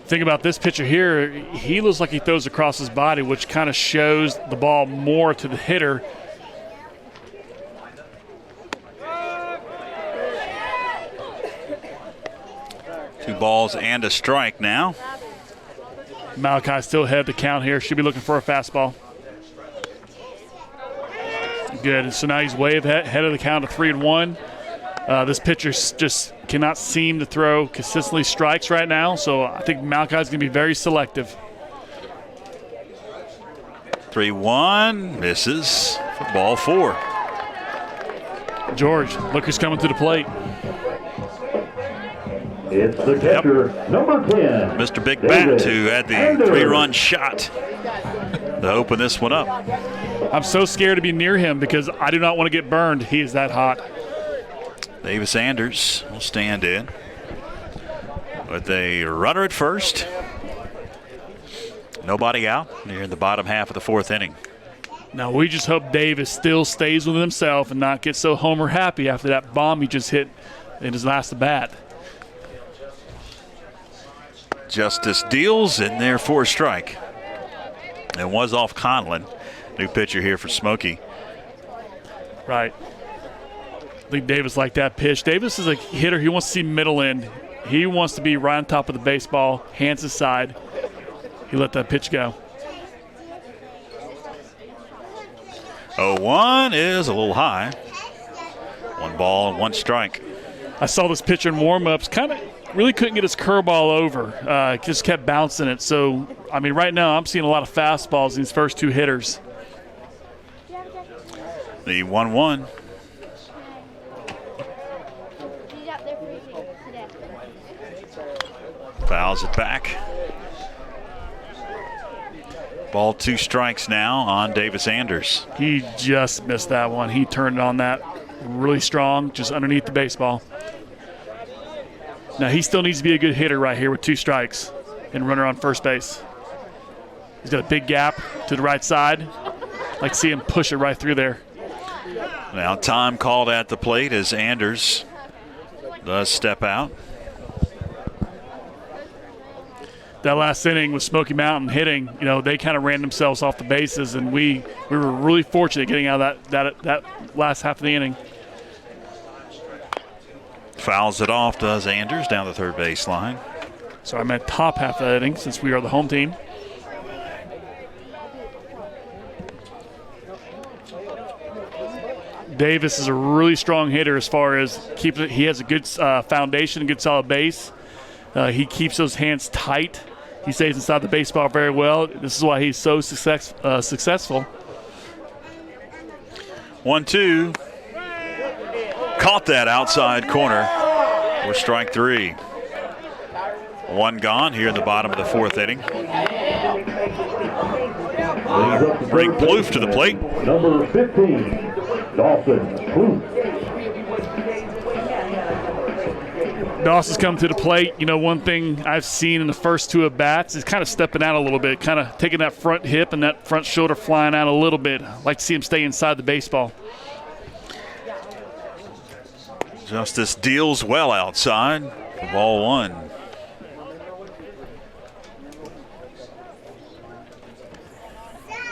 Think about this pitcher here. He looks like he throws across his body, which kind of shows the ball more to the hitter. Two balls and a strike now. Malachi still ahead of the count here. Should be looking for a fastball. Good. So now he's way ahead of the count of 3-1. This pitcher just cannot seem to throw consistently strikes right now, so I think Malachi's going to be very selective. 3-1, misses for ball 4. George, look who's coming to the plate. It's the catcher, number 10. Mr. Big Bat, who had the 3-run shot to open this one up. I'm so scared to be near him because I do not want to get burned. He is that hot. Davis Anders will stand in with a runner at first. Nobody out near the bottom half of the fourth inning. Now we just hope Davis still stays with himself and not get so homer happy after that bomb he just hit in his last at bat. Justice deals in there for a strike. And was off Conlon. New pitcher here for Smoky. Right. I think Davis liked that pitch. Davis is a hitter. He wants to see middle end. He wants to be right on top of the baseball, hands aside. He let that pitch go. 0-1 is a little high. 1 ball and 1 strike. I saw this pitcher in warm-ups. Kind of really couldn't get his curveball over. Just kept bouncing it. So, I mean, right now I'm seeing a lot of fastballs in these first 2 hitters. The 1-1. Fouls it back. Ball 2 strikes now on Davis Anders. He just missed that one. He turned on that really strong, just underneath the baseball. Now he still needs to be a good hitter right here with 2 strikes and runner on first base. He's got a big gap to the right side. I'd like to see him push it right through there. Now time called at the plate as Anders does step out. That last inning with Smoky Mountain hitting, you know, they kind of ran themselves off the bases, and we were really fortunate getting out of that last half of the inning. Fouls it off, does Anders, down the third base line. So I meant top half of the inning since we are the home team. Davis is a really strong hitter as far as keeping it. He has a good foundation, a good solid base. He keeps those hands tight. He stays inside the baseball very well. This is why he's so successful. 1-2. Caught that outside corner for strike 3. 1 gone here in the bottom of the 4th inning. Bring Plouffe to the plate. Number 15, Dawson Plouffe. Dawson's come to the plate. You know, one thing I've seen in the first 2 at-bats is kind of stepping out a little bit, kind of taking that front hip and that front shoulder flying out a little bit. I'd like to see him stay inside the baseball. Justice deals well outside for ball 1.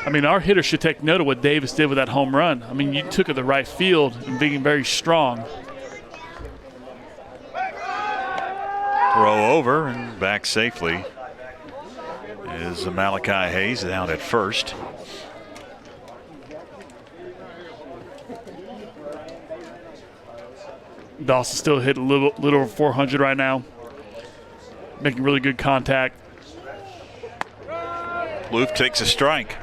I mean, our hitter should take note of what Davis did with that home run. I mean, you took it to the right field and being very strong. Throw over and back safely is Malachi Hayes down at first. Dawson still hit a little over 400 right now. Making really good contact. Plouffe takes a strike.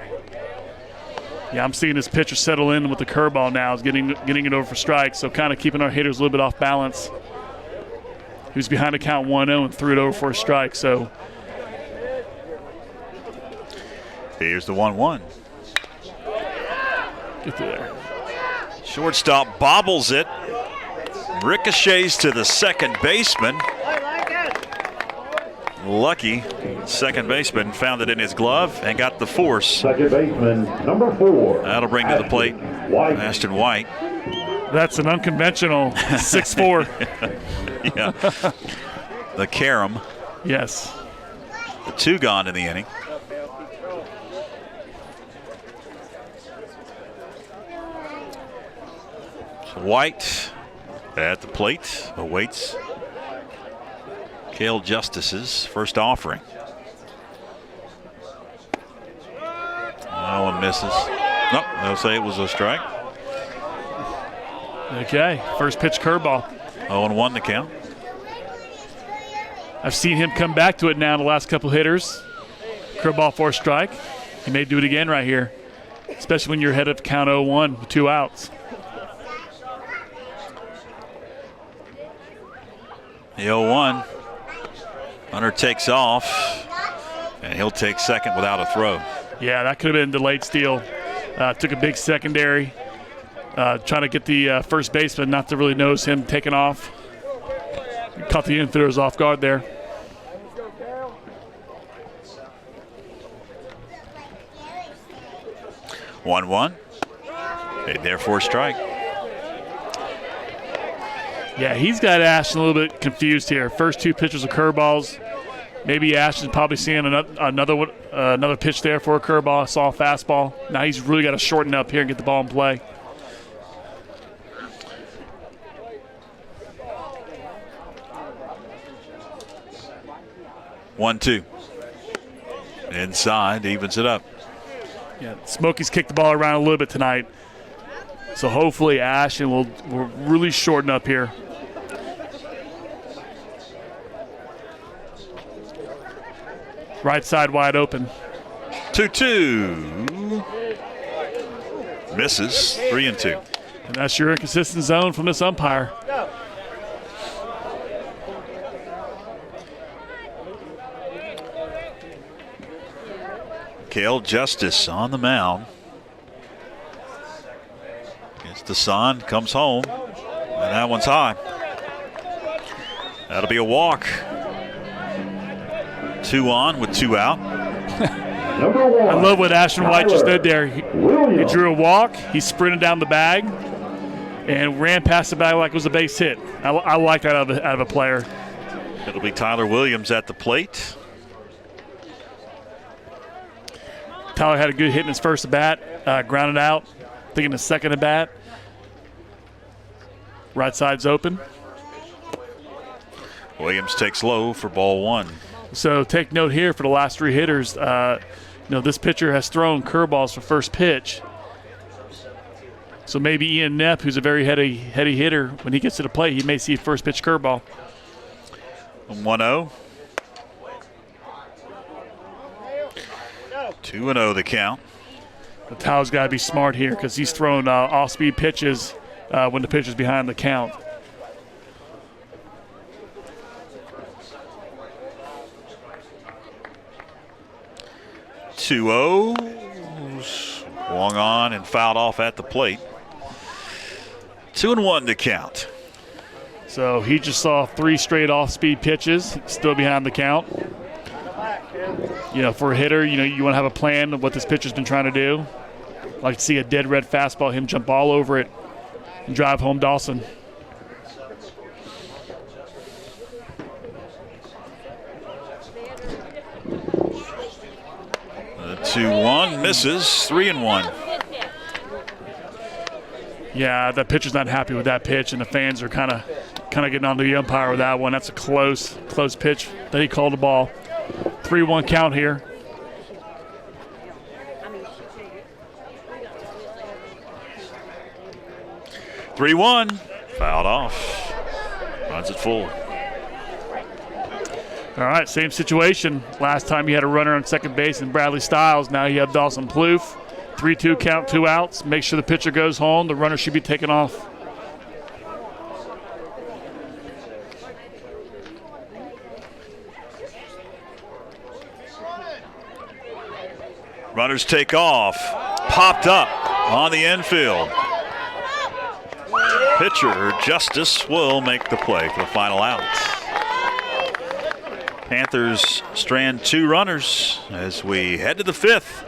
Yeah, I'm seeing this pitcher settle in with the curveball now. Is getting it over for strikes, so kind of keeping our hitters a little bit off balance. He was behind a count 1-0 and threw it over for a strike. So here's the 1-1. Get through there. Shortstop bobbles it. Ricochets to the second baseman. Lucky second baseman found it in his glove and got the force. Second baseman, number 4. That'll bring to the plate Ashton White. That's an unconventional 6'4". Yeah. The carom. Yes. The 2 gone in the inning. So White at the plate awaits Cale Justice's first offering. That one misses. Nope, they'll say it was a strike. Okay, first pitch curveball. 0-1 the count. I've seen him come back to it now in the last couple hitters. Curveball for a strike. He may do it again right here, especially when you're ahead of count 0-1 with 2 outs. The 0-1. Hunter takes off, and he'll take second without a throw. Yeah, that could have been a delayed steal. Took a big secondary. trying to get the first baseman not to really notice him taking off. Caught the infielders off guard there. One. Made there for a strike. Yeah, he's got Ashton a little bit confused here. First 2 pitches are curveballs. Maybe Ashton's probably seeing another pitch there for a curveball. Saw a fastball. Now he's really got to shorten up here and get the ball in play. One, 2. Inside, evens it up. Yeah, Smoky's kicked the ball around a little bit tonight. So hopefully Ashton will really shorten up here. Right side wide open. 2-2. Misses. 3-2. And that's your inconsistent zone from this umpire. Cale Justice on the mound. Gets the sun, comes home, and that one's high. That'll be a walk. 2 on with 2 out. I love what Ashton White just did there. He drew a walk, he sprinted down the bag, and ran past the bag like it was a base hit. I like that out of a player. It'll be Tyler Williams at the plate. Tyler had a good hit in his first at bat, grounded out. I think in his second at bat. Right side's open. Williams takes low for ball 1. So take note here for the last 3 hitters. This pitcher has thrown curveballs for first pitch. So maybe Ian Knepp, who's a very heady hitter, when he gets to the plate, he may see a first pitch curveball. 1-0. 2-0 the count. But Tyler's got to be smart here because he's thrown off-speed pitches when the pitcher's behind the count. Swung on and fouled off at the plate. 2-1 to count. So he just saw 3 straight off-speed pitches, still behind the count. For a hitter, you want to have a plan of what this pitcher's been trying to do. I'd like to see a dead red fastball, him jump all over it and drive home Dawson. The 2-1 misses. 3-1. Yeah, that pitcher's not happy with that pitch, and the fans are kind of getting on the umpire with that one. That's a close pitch that he called the ball. 3-1 count here. Fouled off. Runs it full. All right, same situation. Last time you had a runner on second base in Bradley Stiles. Now you have Dawson Plouffe. 3-2 count, 2 outs. Make sure the pitcher goes home. The runner should be taken off. Runners take off. Popped up on the infield. Pitcher Justice will make the play for the final out. Panthers strand 2 runners as we head to the 5th.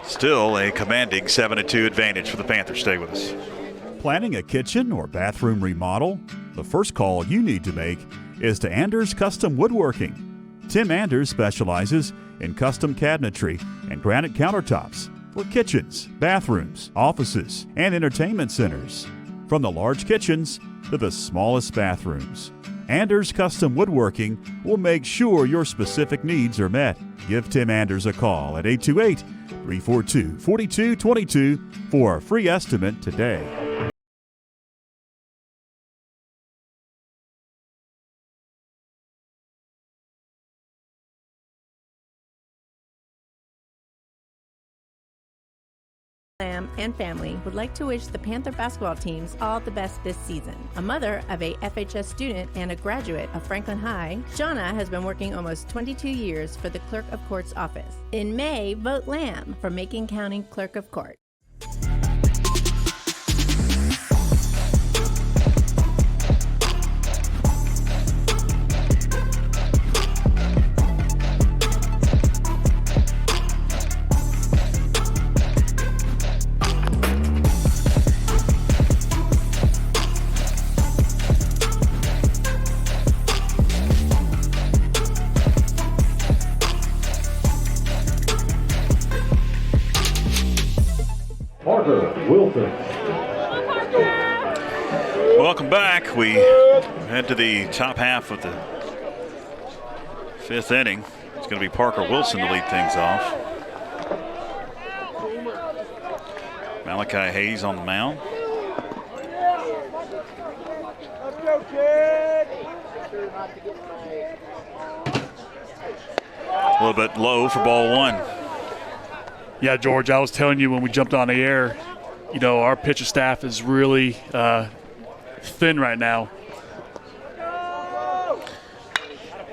Still a commanding 7-2 advantage for the Panthers. Stay with us. Planning a kitchen or bathroom remodel? The first call you need to make is to Anders Custom Woodworking. Tim Anders specializes in custom cabinetry and granite countertops for kitchens, bathrooms, offices, and entertainment centers. From the large kitchens to the smallest bathrooms, Anders Custom Woodworking will make sure your specific needs are met. Give Tim Anders a call at 828-342-4222 for a free estimate today. And family would like to wish the Panther basketball teams all the best this season. A mother of a FHS student and a graduate of Franklin High, Shauna has been working almost 22 years for the Clerk of Court's office. In May, vote Lamb for Macon County Clerk of Court. Wilson. Welcome back. We head to the top half of the 5th inning. It's going to be Parker Wilson to lead things off. Malachi Hayes on the mound. A little bit low for ball 1. Yeah, George, I was telling you when we jumped on the air, our pitcher staff is really thin right now.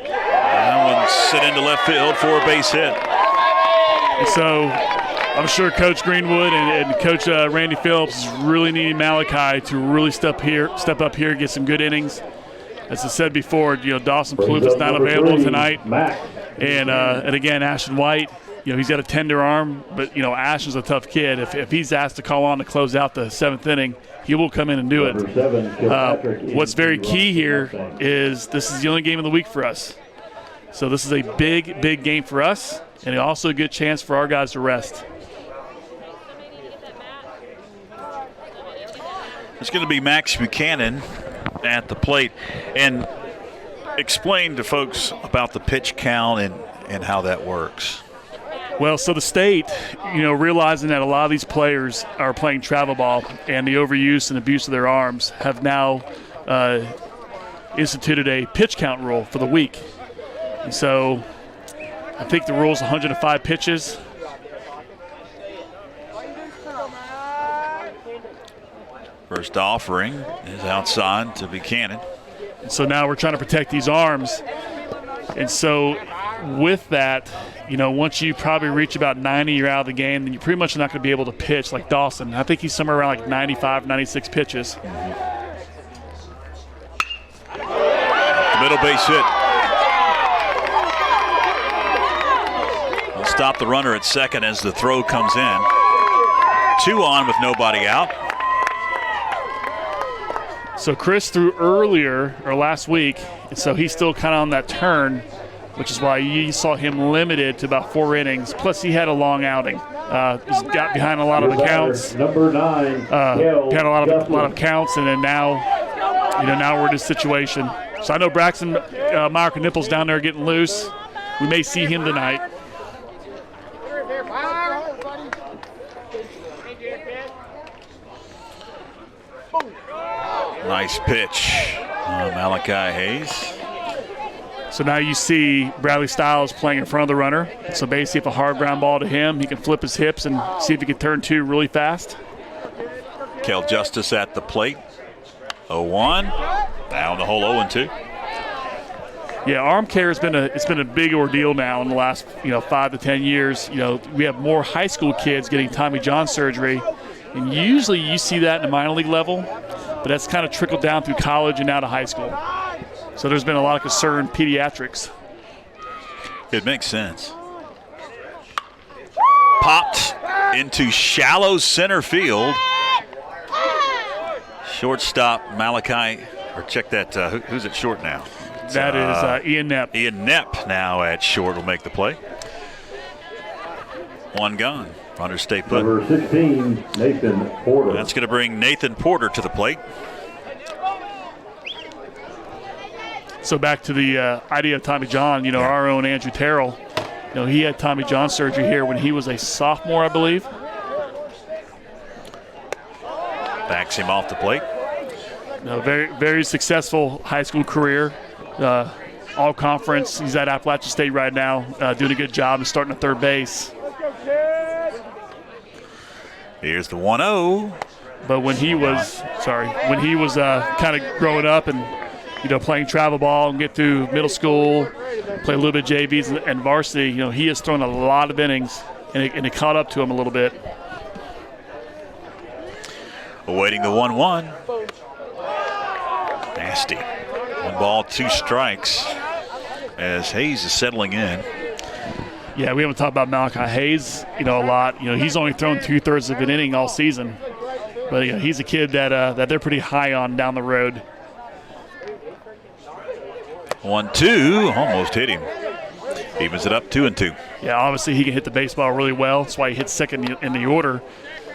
That one sit into left field for a base hit. And so I'm sure Coach Greenwood and Coach Randy Phillips is really needing Malachi to really step up here, get some good innings. As I said before, Dawson Plouffe is not available tonight. And again, Ashton White, he's got a tender arm, but, Ashton's a tough kid. If he's asked to call on to close out the 7th inning, he will come in and do it. What's very key here is this is the only game of the week for us. So this is a big, big game for us, and also a good chance for our guys to rest. It's going to be Max Buchanan at the plate. And explain to folks about the pitch count and how that works. Well, so the state, realizing that a lot of these players are playing travel ball and the overuse and abuse of their arms have now instituted a pitch count rule for the week. And so I think the rule is 105 pitches. First offering is outside to Buchanan. So now we're trying to protect these arms. And so with that, once you probably reach about 90, you're out of the game, then you're pretty much not going to be able to pitch like Dawson. I think he's somewhere around like 95, 96 pitches. The middle base hit. We'll stop the runner at second as the throw comes in. 2 on with nobody out. So Chris threw earlier or last week, and so he's still kind of on that turn, which is why you saw him limited to about 4 innings. Plus, he had a long outing. He's got behind a lot of accounts. Number 9. Had a lot of counts, and then now we're in this situation. So I know Braxton Meyer-Knippel's down there getting loose. We may see him tonight. Nice pitch, Malachi Hayes. So now you see Bradley Stiles playing in front of the runner. So basically, if a hard ground ball to him, he can flip his hips and see if he can turn 2 really fast. Kel Justice at the plate. 0-1. Now in the hole 0-2. Yeah, arm care has been a big ordeal now in the last 5 to 10 years. We have more high school kids getting Tommy John surgery, and usually you see that in the minor league level, but that's kind of trickled down through college and now to high school. So there's been a lot of concern in pediatrics. It makes sense. Popped into shallow center field. Shortstop Malachi, or check that, who's at short now? That is Ian Knepp. Ian Knepp now at short will make the play. 1 gone. Runner stay put. Number 16, Nathan Porter. That's going to bring Nathan Porter to the plate. So back to the idea of Tommy John, our own Andrew Terrell, he had Tommy John surgery here when he was a sophomore, I believe. Backs him off the plate. Very, very successful high school career. All conference. He's at Appalachian State right now, doing a good job and starting at third base. Here's the 1-0. But when he was kind of growing up and playing travel ball and get through middle school, play a little bit JVs and varsity, he has thrown a lot of innings, and it caught up to him a little bit. Awaiting the 1-1. Nasty. 1 ball, 2 strikes as Hayes is settling in. Yeah, we haven't talked about Malachi Hayes, a lot. He's only thrown 2/3 of an inning all season, but he's a kid that they're pretty high on down the road. 1-2, almost hit him. Evens it up 2-2. Yeah, obviously he can hit the baseball really well. That's why he hits second in the order.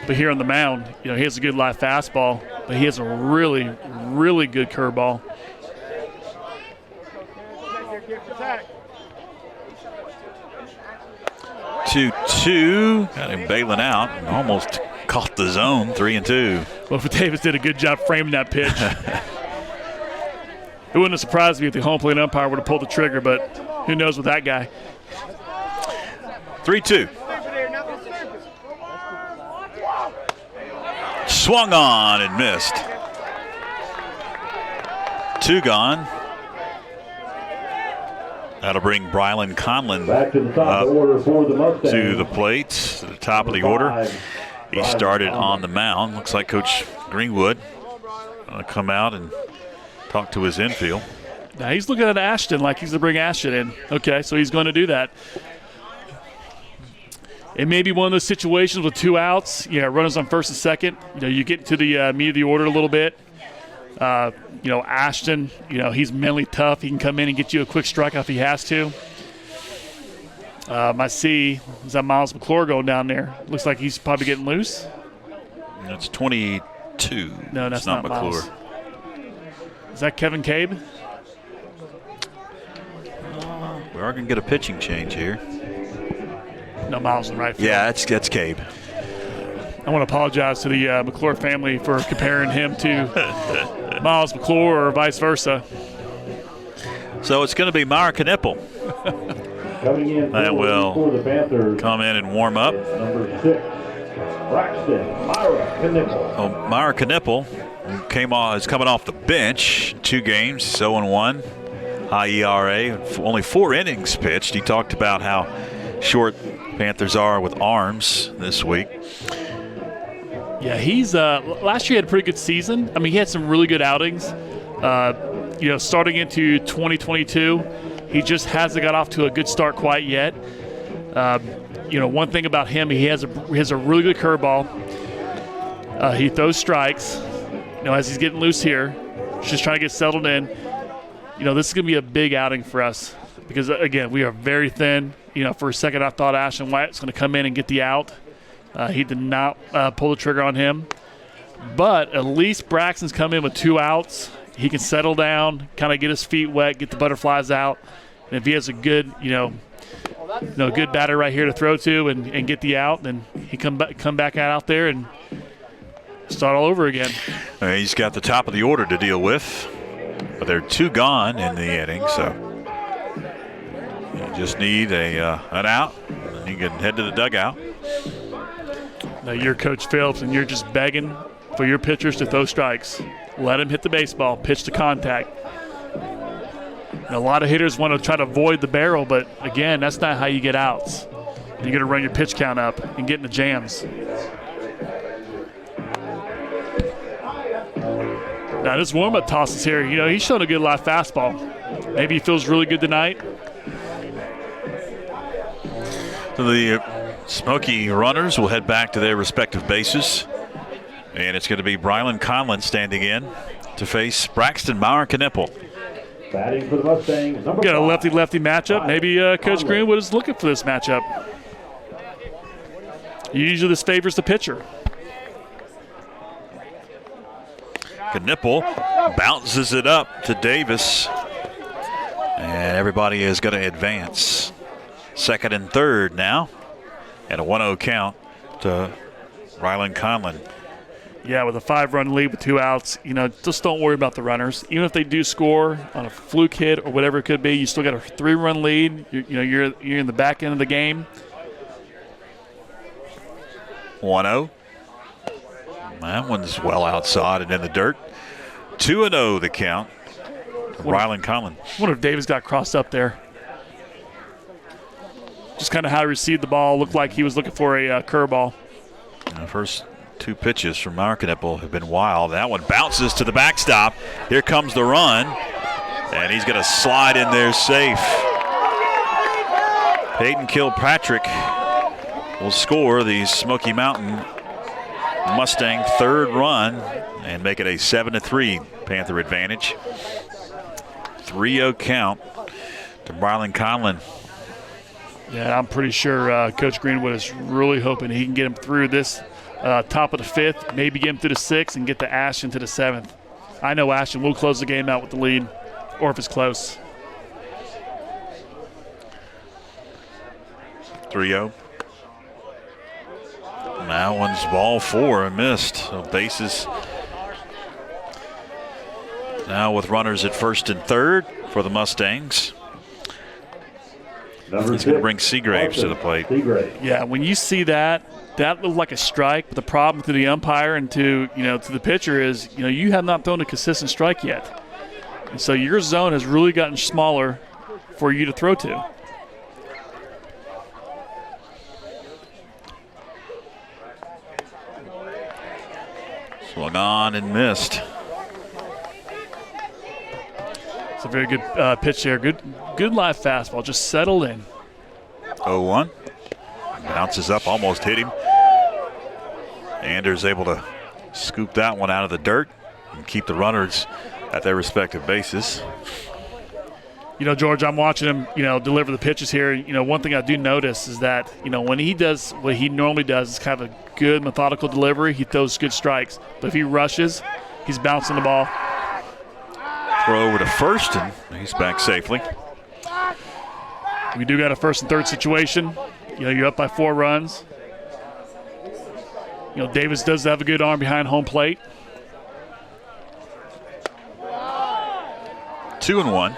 But here on the mound, he has a good live fastball, but he has a really, really good curveball. 2-2. Got him bailing out and almost caught the zone. 3-2. Well, Davis did a good job framing that pitch. It wouldn't have surprised me if the home plate umpire would have pulled the trigger, but who knows with that guy. 3-2. Swung on and missed. 2 gone. That'll bring Brylan Conlon Back to the top of the order for the Mustangs. to the plate, to the top of the order. He started on the mound. Looks like Coach Greenwood going to come out and talk to his infield. Now he's looking at Ashton like he's going to bring Ashton in. Okay, so he's going to do that. It may be one of those situations with 2 outs. Runners on first and second. You get to the meat of the order a little bit. Ashton, he's mentally tough. He can come in and get you a quick strikeout if he has to. I see, is that Miles McClure going down there? Looks like he's probably getting loose. It's 22. No, that's not McClure. Miles. Is that Kevin Cabe? We are going to get a pitching change here. No, Miles in right field. Yeah, that's Cabe. I want to apologize to the McClure family for comparing him to Miles McClure or vice versa. So it's going to be Myra Knippel. Coming in That will for the Panthers. come in and warm up. Number 6, Braxton Myra Knippel. Well, Myra Knippel is coming off the bench. 2 games, 0-1. High ERA, only 4 innings pitched. He talked about how short Panthers are with arms this week. Yeah, he's last year he had a pretty good season. I mean, he had some really good outings. Starting into 2022, he just hasn't got off to a good start quite yet. One thing about him, he has a really good curveball. He throws strikes. As he's getting loose here, just trying to get settled in. This is going to be a big outing for us because, again, we are very thin. For a second I thought Ashton White's going to come in and get the out. He did not pull the trigger on him. But at least Braxton's come in with 2 outs. He can settle down, kind of get his feet wet, get the butterflies out. And if he has a good, good batter right here to throw to and get the out, then he come back out there and start all over again. He's got the top of the order to deal with. But there are 2 gone in the inning, so you just need an out, and you can head to the dugout. Now you're Coach Phillips, and you're just begging for your pitchers to throw strikes. Let him hit the baseball, pitch to contact. A lot of hitters want to try to avoid the barrel, but again, that's not how you get outs. You're going to run your pitch count up and get in the jams. Now this warm-up toss is here. He's shown a good live fastball. Maybe he feels really good tonight. So the Smoky runners will head back to their respective bases. And it's going to be Brylan Conlon standing in to face Braxton Myra-Knippel. Batting for the Mustangs. Got a lefty-lefty matchup. Maybe Coach Greenwood is looking for this matchup. Usually this favors the pitcher. Knippel bounces it up to Davis. And everybody is going to advance. Second and third now. And a 1-0 count to Brylan Conlon. Yeah, with a 5-run lead with 2 outs, just don't worry about the runners. Even if they do score on a fluke hit or whatever it could be, you still got a 3-run lead. You're in the back end of the game. 1-0. That one's well outside and in the dirt. 2-0 the count. Brylan Conlon. I wonder if Davis got crossed up there. Just kind of how he received the ball. Looked like he was looking for a curveball. The first 2 pitches from Myra-Knippel have been wild. That one bounces to the backstop. Here comes the run. And he's going to slide in there safe. Peyton Kilpatrick will score the Smoky Mountain Mustang 3rd run and make it a 7-3 Panther advantage. 3-0 count to Brylan Conlon. Yeah, I'm pretty sure Coach Greenwood is really hoping he can get him through this top of the 5th, maybe get him through the 6th and get to Ashton to the 7th. I know Ashton will close the game out with the lead, or if it's close. 3-0. That one's ball 4 and missed. So bases now with runners at first and third for the Mustangs. He's going to bring Seagraves to the plate. Yeah, when you see that looked like a strike. But the problem to the umpire and to the pitcher is you have not thrown a consistent strike yet, and so your zone has really gotten smaller for you to throw to. Swung on and missed. It's a very good pitch there. Good live fastball. Just settled in. 0-1. Bounces up, almost hit him. Anders able to scoop that one out of the dirt and keep the runners at their respective bases. George, I'm watching him, deliver the pitches here. One thing I do notice is that, when he does what he normally does, is kind of a good methodical delivery. He throws good strikes. But if he rushes, he's bouncing the ball. Throw over to first, and he's back safely. We do got a first and third situation. You're up by 4 runs. Davis does have a good arm behind home plate. 2-1.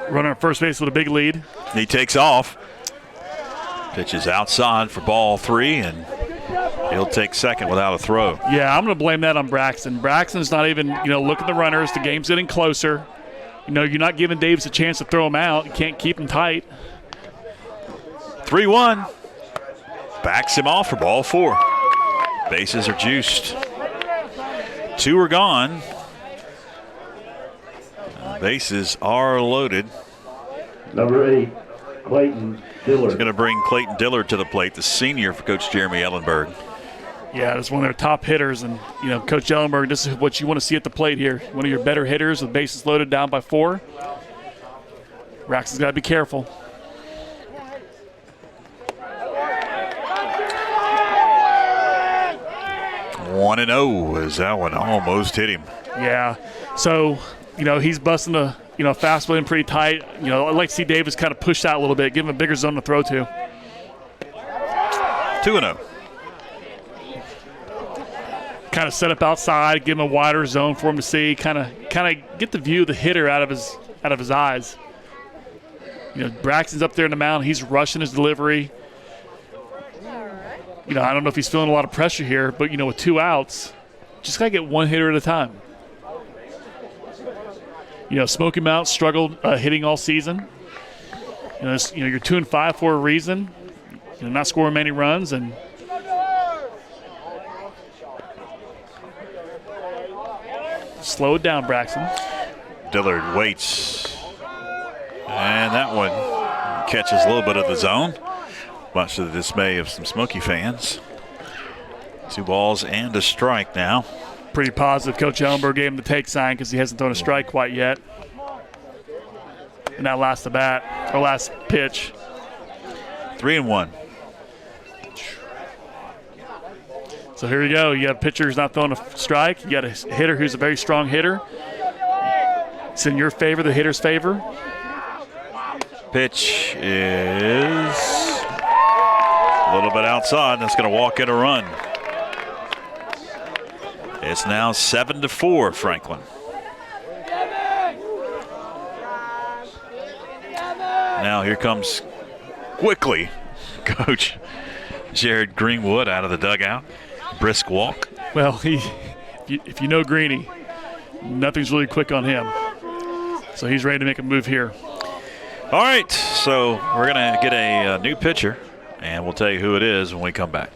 Runner at first base with a big lead. He takes off. Pitches outside for ball 3, and he'll take second without a throw. Yeah, I'm going to blame that on Braxton. Braxton's not even, looking at the runners. The game's getting closer. You're not giving Davis a chance to throw him out. You can't keep him tight. 3-1. Backs him off for ball 4. Bases are juiced. 2 are gone. Bases are loaded. Number 8, Clayton Dillard. He's going to bring Clayton Dillard to the plate, the senior for Coach Jeremy Ellenberg. Yeah, that's one of their top hitters. And, Coach Ellenberg, this is what you want to see at the plate here. One of your better hitters with bases loaded down by 4. Braxton's got to be careful. One and 0 as that one almost hit him. Yeah. So, he's busting the, fastball in pretty tight. I'd like to see Davis kind of push out a little bit, give him a bigger zone to throw to. 2-0. Kind of set up outside, give him a wider zone for him to see, kind of get the view of the hitter out of his eyes. Braxton's up there in the mound. He's rushing his delivery. I don't know if he's feeling a lot of pressure here, but, with 2 outs, just got to get one hitter at a time. Smoky Mountain struggled hitting all season. You're 2-5 for a reason. Not scoring many runs, and slow it down, Braxton. Dillard waits, and that one catches a little bit of the zone, much to the dismay of some Smoky fans. 2 balls and a strike now. Pretty positive. Coach Ellenberg gave him the take sign because he hasn't thrown a strike quite yet. And that last pitch. 3-1. So here you go. You have a pitcher who's not throwing a strike. You got a hitter who's a very strong hitter. It's in your favor, the hitter's favor. Pitch is a little bit outside. That's going to walk in a run. It's now 7-4, Franklin. Now here comes quickly Coach Jared Greenwood out of the dugout. Brisk walk. Well, if you know Greeny, nothing's really quick on him. So he's ready to make a move here. All right, so we're going to get a new pitcher, and we'll tell you who it is when we come back.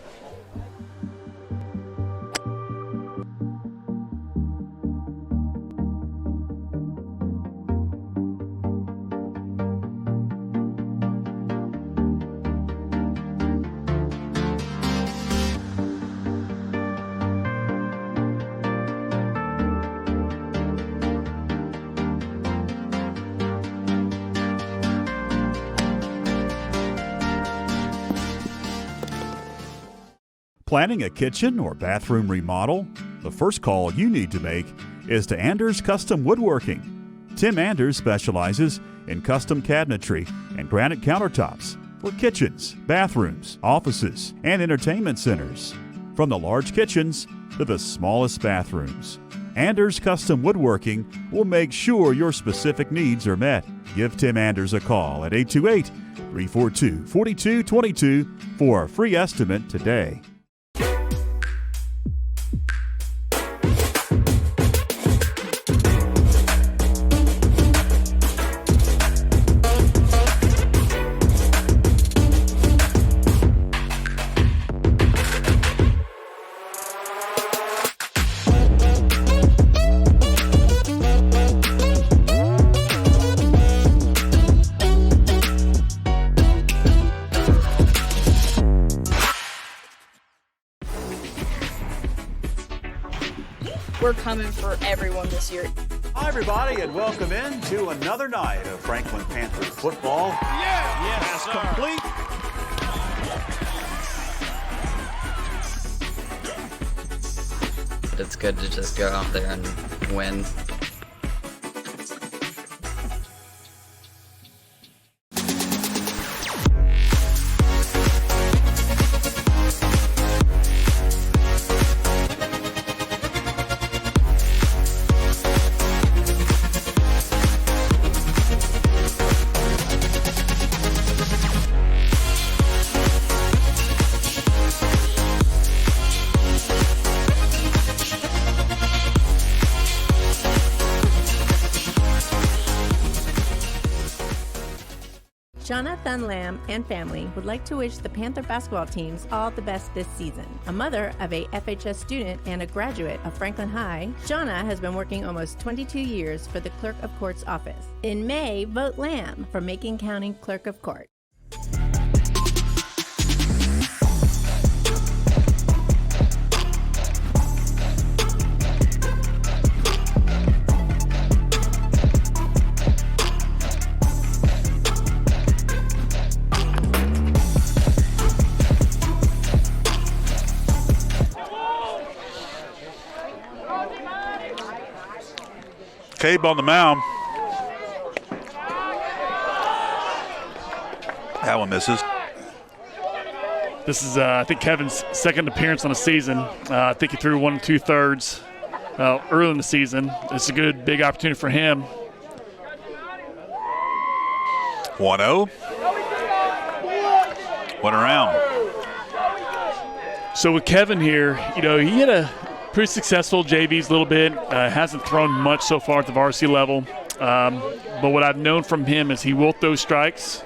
Planning a kitchen or bathroom remodel? The first call you need to make is to Anders Custom Woodworking. Tim Anders specializes in custom cabinetry and granite countertops for kitchens, bathrooms, offices, and entertainment centers. From the large kitchens to the smallest bathrooms, Anders Custom Woodworking will make sure your specific needs are met. Give Tim Anders a call at 828-342-4222 for a free estimate today. We're coming for everyone this year. Hi, everybody, and welcome in to another night of Franklin Panthers football. Yes, complete. But it's good to just go out there and win. Jonathan Lamb and family would like to wish the Panther basketball teams all the best this season. A mother of a FHS student and a graduate of Franklin High, Jonna has been working almost 22 years for the Clerk of Court's office. In May, vote Lamb for Macon County Clerk of Court. Cabe on the mound. That one misses. This is, I think, Kevin's second appearance on the season. I think he threw 1 2/3 early in the season. It's a good, big opportunity for him. 1-0. Went around. So with Kevin here, you know, he had a pretty successful JVs a little bit. Hasn't thrown much so far at the varsity level. But what I've known from him is he will throw strikes.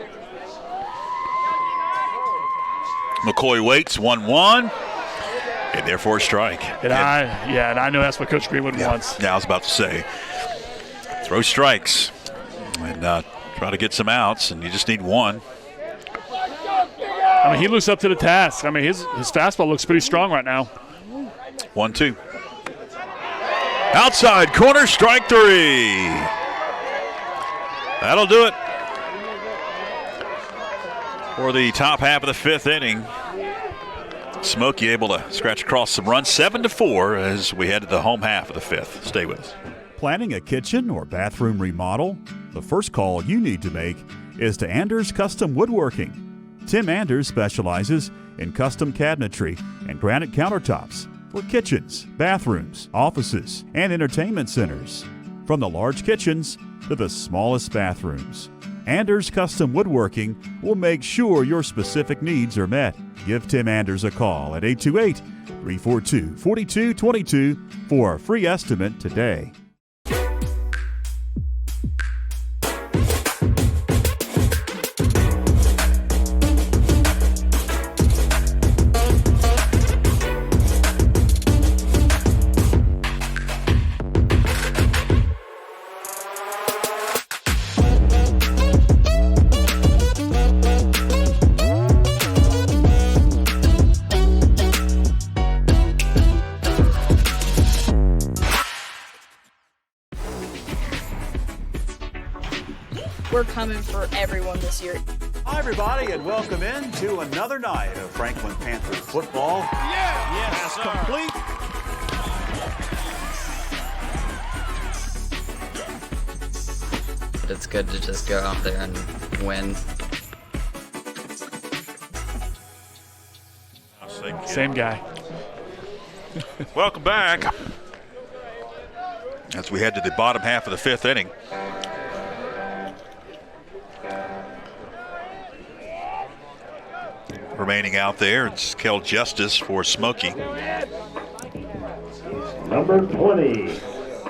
McCoy waits 1-1, and therefore a strike. And I know that's what Coach Greenwood wants. Yeah, I was about to say, throw strikes and try to get some outs, and you just need one. I mean, he looks up to the task. I mean, his fastball looks pretty strong right now. 1-2. Outside corner, strike 3. That'll do it for the top half of the 5th inning. Smoky able to scratch across some runs, 7-4 as we head to the home half of the 5th. Stay with us. Planning a kitchen or bathroom remodel? The first call you need to make is to Anders Custom Woodworking. Tim Anders specializes in custom cabinetry and granite countertops for kitchens, bathrooms, offices, and entertainment centers. From the large kitchens to the smallest bathrooms, Anders Custom Woodworking will make sure your specific needs are met. Give Tim Anders a call at 828-342-4222 for a free estimate today. We're coming for everyone this year. Hi, everybody, and welcome in to another night of Franklin Panthers football. Pass complete. It's good to just go out there and win. Same guy. Welcome back. As we head to the bottom half of the fifth inning. Remaining out there, it's Kel Justice for Smoky. Number 20,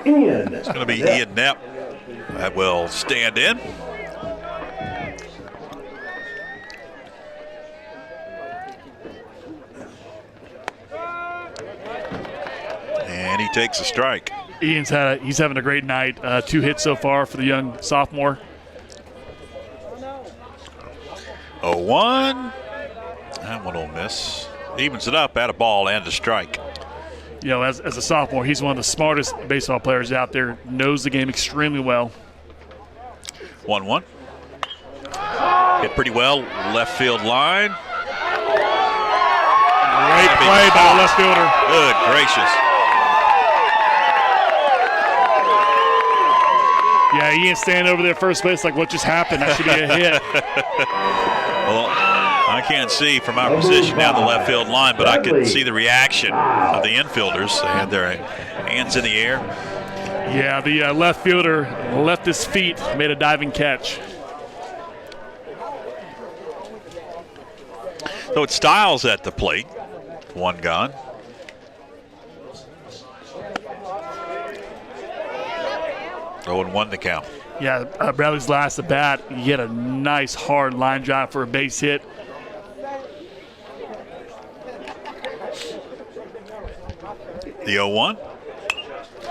Ian. It's going to be Ian Knapp that will stand in. And he takes a strike. Ian's he's having a great night. 2 hits so far for the young sophomore. 0-1. That one will miss. Evens it up at a ball and a strike. You know, as a sophomore, he's one of the smartest baseball players out there. Knows the game extremely well. 1-1. Hit pretty well, left field line. Great play by the left fielder. Good gracious. Yeah, Ian's standing over there first base like, what just happened? That should be a hit. Well, I can't see from my position down the left field line, but I can see the reaction of the infielders. They had their hands in the air. Yeah, the left fielder left his feet, made a diving catch. So it's Styles at the plate. 1 gone. Oh, and 1 to count. Yeah, Bradley's last at bat, he had a nice hard line drive for a base hit. The 0-1.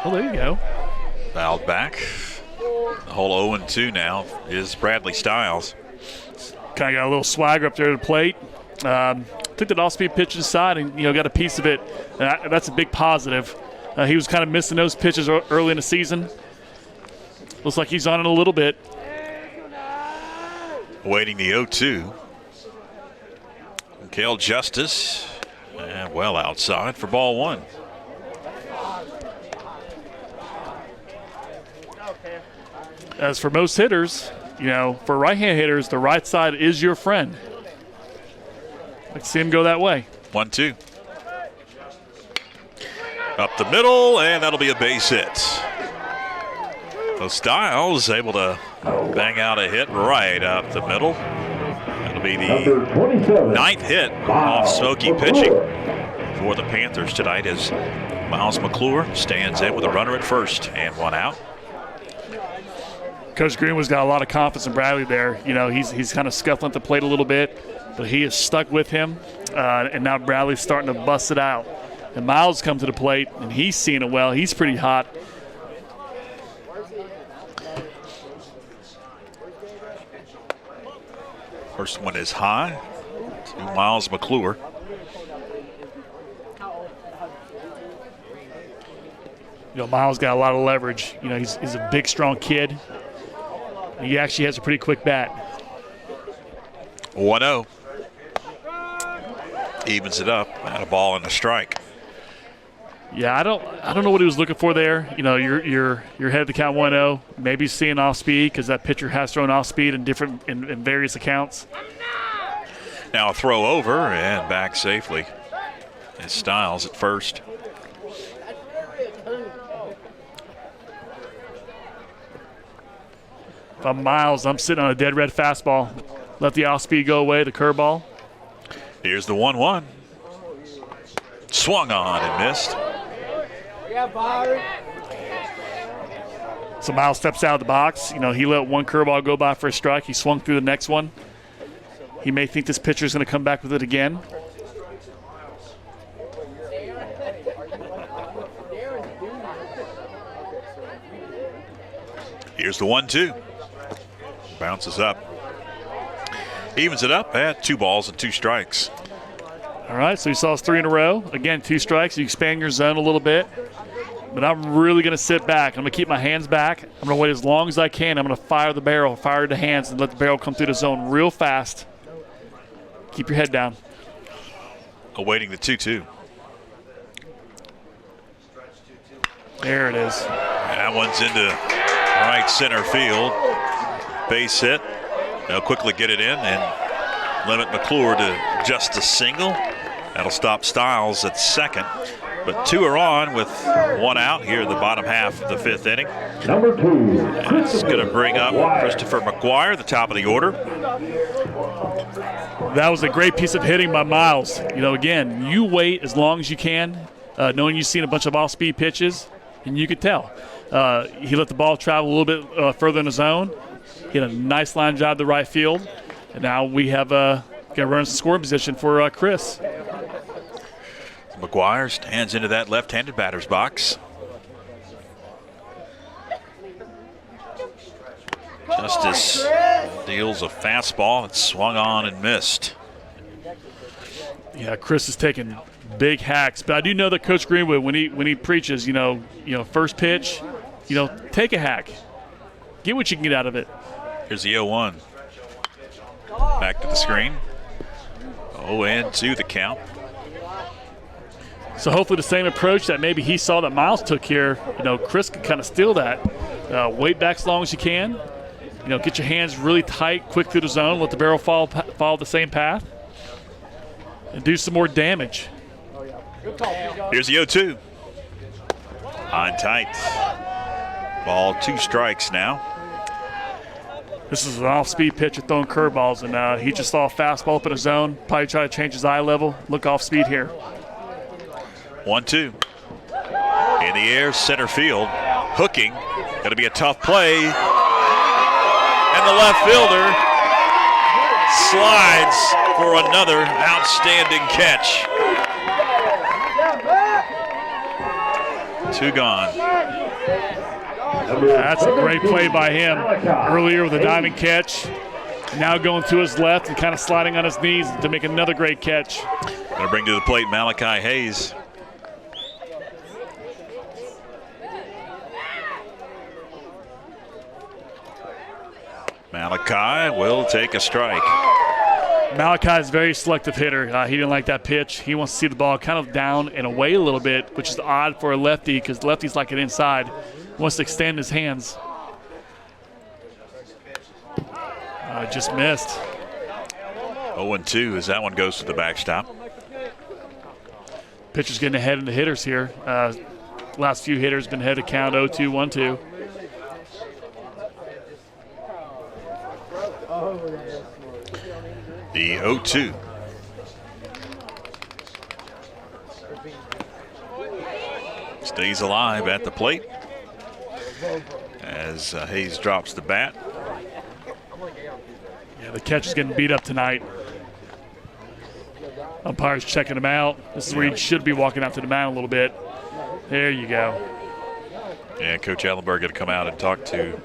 Oh, there you go. Fouled back. The whole 0-2 now is Bradley Styles. Kind of got a little swagger up there at the plate. Took that off-speed pitch inside and, got a piece of it. That's a big positive. He was kind of missing those pitches early in the season. Looks like he's on it a little bit. Awaiting the 0-2. Kel Justice, and well outside for ball 1. As for most hitters, for right-hand hitters, the right side is your friend. Let's see him go that way. 1-2. Up the middle, and that'll be a base hit. So Styles able to bang out a hit right up the middle. That'll be the 9th hit off Smoky pitching for the Panthers tonight as Miles McClure stands in with a runner at first and 1 out. Coach Greenwood's got a lot of confidence in Bradley there. He's kind of scuffling at the plate a little bit, but he is stuck with him, and now Bradley's starting to bust it out. And Miles comes to the plate, and he's seeing it well. He's pretty hot. First one is high to Miles McClure. Miles got a lot of leverage. He's a big, strong kid. He actually has a pretty quick bat. 1-0. Evens it up. At a ball and a strike. Yeah, I don't know what he was looking for there. You're headed to count 1-0. Maybe seeing off speed because that pitcher has thrown off speed in various accounts. Now a throw over and back safely. It's Styles at first. If I'm Miles, I'm sitting on a dead red fastball. Let the off speed go away, the curveball. Here's the 1-1. Swung on and missed. So Miles steps out of the box. He let one curveball go by for a strike. He swung through the next one. He may think this pitcher is going to come back with it again. Here's the 1-2. Bounces up. Evens it up at 2 balls and 2 strikes. All right, so he saw us 3 in a row. Again, 2 strikes. You expand your zone a little bit. But I'm really going to sit back. I'm going to keep my hands back. I'm going to wait as long as I can. I'm going to fire the barrel, fire the hands, and let the barrel come through the zone real fast. Keep your head down. Awaiting the 2-2. There it is. That one's into right center field. Base hit. They'll quickly get it in and limit McClure to just a single. That'll stop Stiles at second. But 2 are on with 1 out here in the bottom half of the 5th inning. Number 2, It's going to bring up Christopher McGuire, the top of the order. That was a great piece of hitting by Miles. You know, again, you wait as long as you can, knowing you've seen a bunch of off-speed pitches, and you could tell. He let the ball travel a little bit further in the zone. He had a nice line drive to right field. And now we have got runners in scoring position for Chris. McGuire stands into that left-handed batter's box. Justice deals a fastball that swung on and missed. Yeah, Chris is taking big hacks, but I do know that Coach Greenwood, when he preaches, you know, first pitch, take a hack, get what you can get out of it. Here's the 0-1. Back to the screen. 0-2 the count. So hopefully the same approach that maybe he saw that Miles took here, Chris can kind of steal that. Wait back as long as you can. Get your hands really tight, quick through the zone, let the barrel follow the same path, and do some more damage. Here's the 0-2. On tight. Ball 2 strikes now. This is an off-speed pitcher throwing curveballs, and he just saw a fastball up in his zone. Probably try to change his eye level. Look off-speed here. 1-2. In the air, center field. Hooking. Going to be a tough play. And the left fielder slides for another outstanding catch. 2 gone. That's a great play by him. Earlier with a diving catch. Now going to his left and kind of sliding on his knees to make another great catch. Going to bring to the plate Malachi Hayes. Malachi will take a strike. Malachi is a very selective hitter. He didn't like that pitch. He wants to see the ball kind of down and away a little bit, which is odd for a lefty because lefties like it inside. He wants to extend his hands. Just missed. 0-2 as that one goes to the backstop. Pitcher's getting ahead of the hitters here. Last few hitters been ahead of count 0-2, 1-2. The 0-2. Stays alive at the plate as Hayes drops the bat. Yeah, the catcher's getting beat up tonight. Umpire's checking him out. This is where he should be walking out to the mound a little bit. There you go. Yeah, Coach Ellenberg going to come out and talk to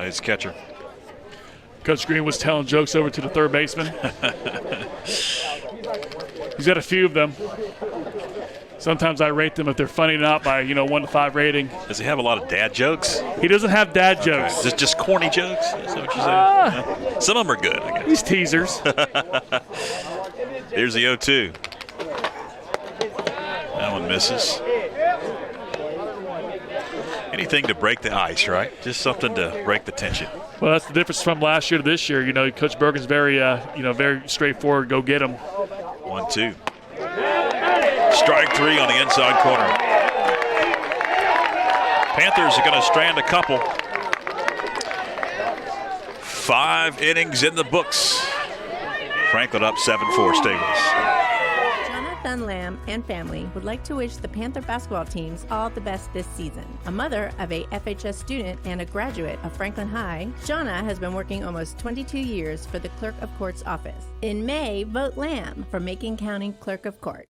his catcher. Coach Green was telling jokes over to the third baseman. He's got a few of them. Sometimes I rate them if they're funny or not by 1 to 5 rating. Does he have a lot of dad jokes? He doesn't have dad jokes. Is it just corny jokes? Is that what you say? Some of them are good, I guess. These teasers. Here's the 0-2. That one misses. Anything to break the ice, right? Just something to break the tension. Well, that's the difference from last year to this year. Coach Bergen's very, very straightforward. Go get him. 1-2. Strike 3 on the inside corner. Panthers are going to strand a couple. 5 innings in the books. Franklin up 7-4 Stables. Jonathan Lamb and family would like to wish the Panther basketball teams all the best this season. A mother of a FHS student and a graduate of Franklin High, Jonna has been working almost 22 years for the Clerk of Court's office. In May, vote Lamb for Macon County Clerk of Court.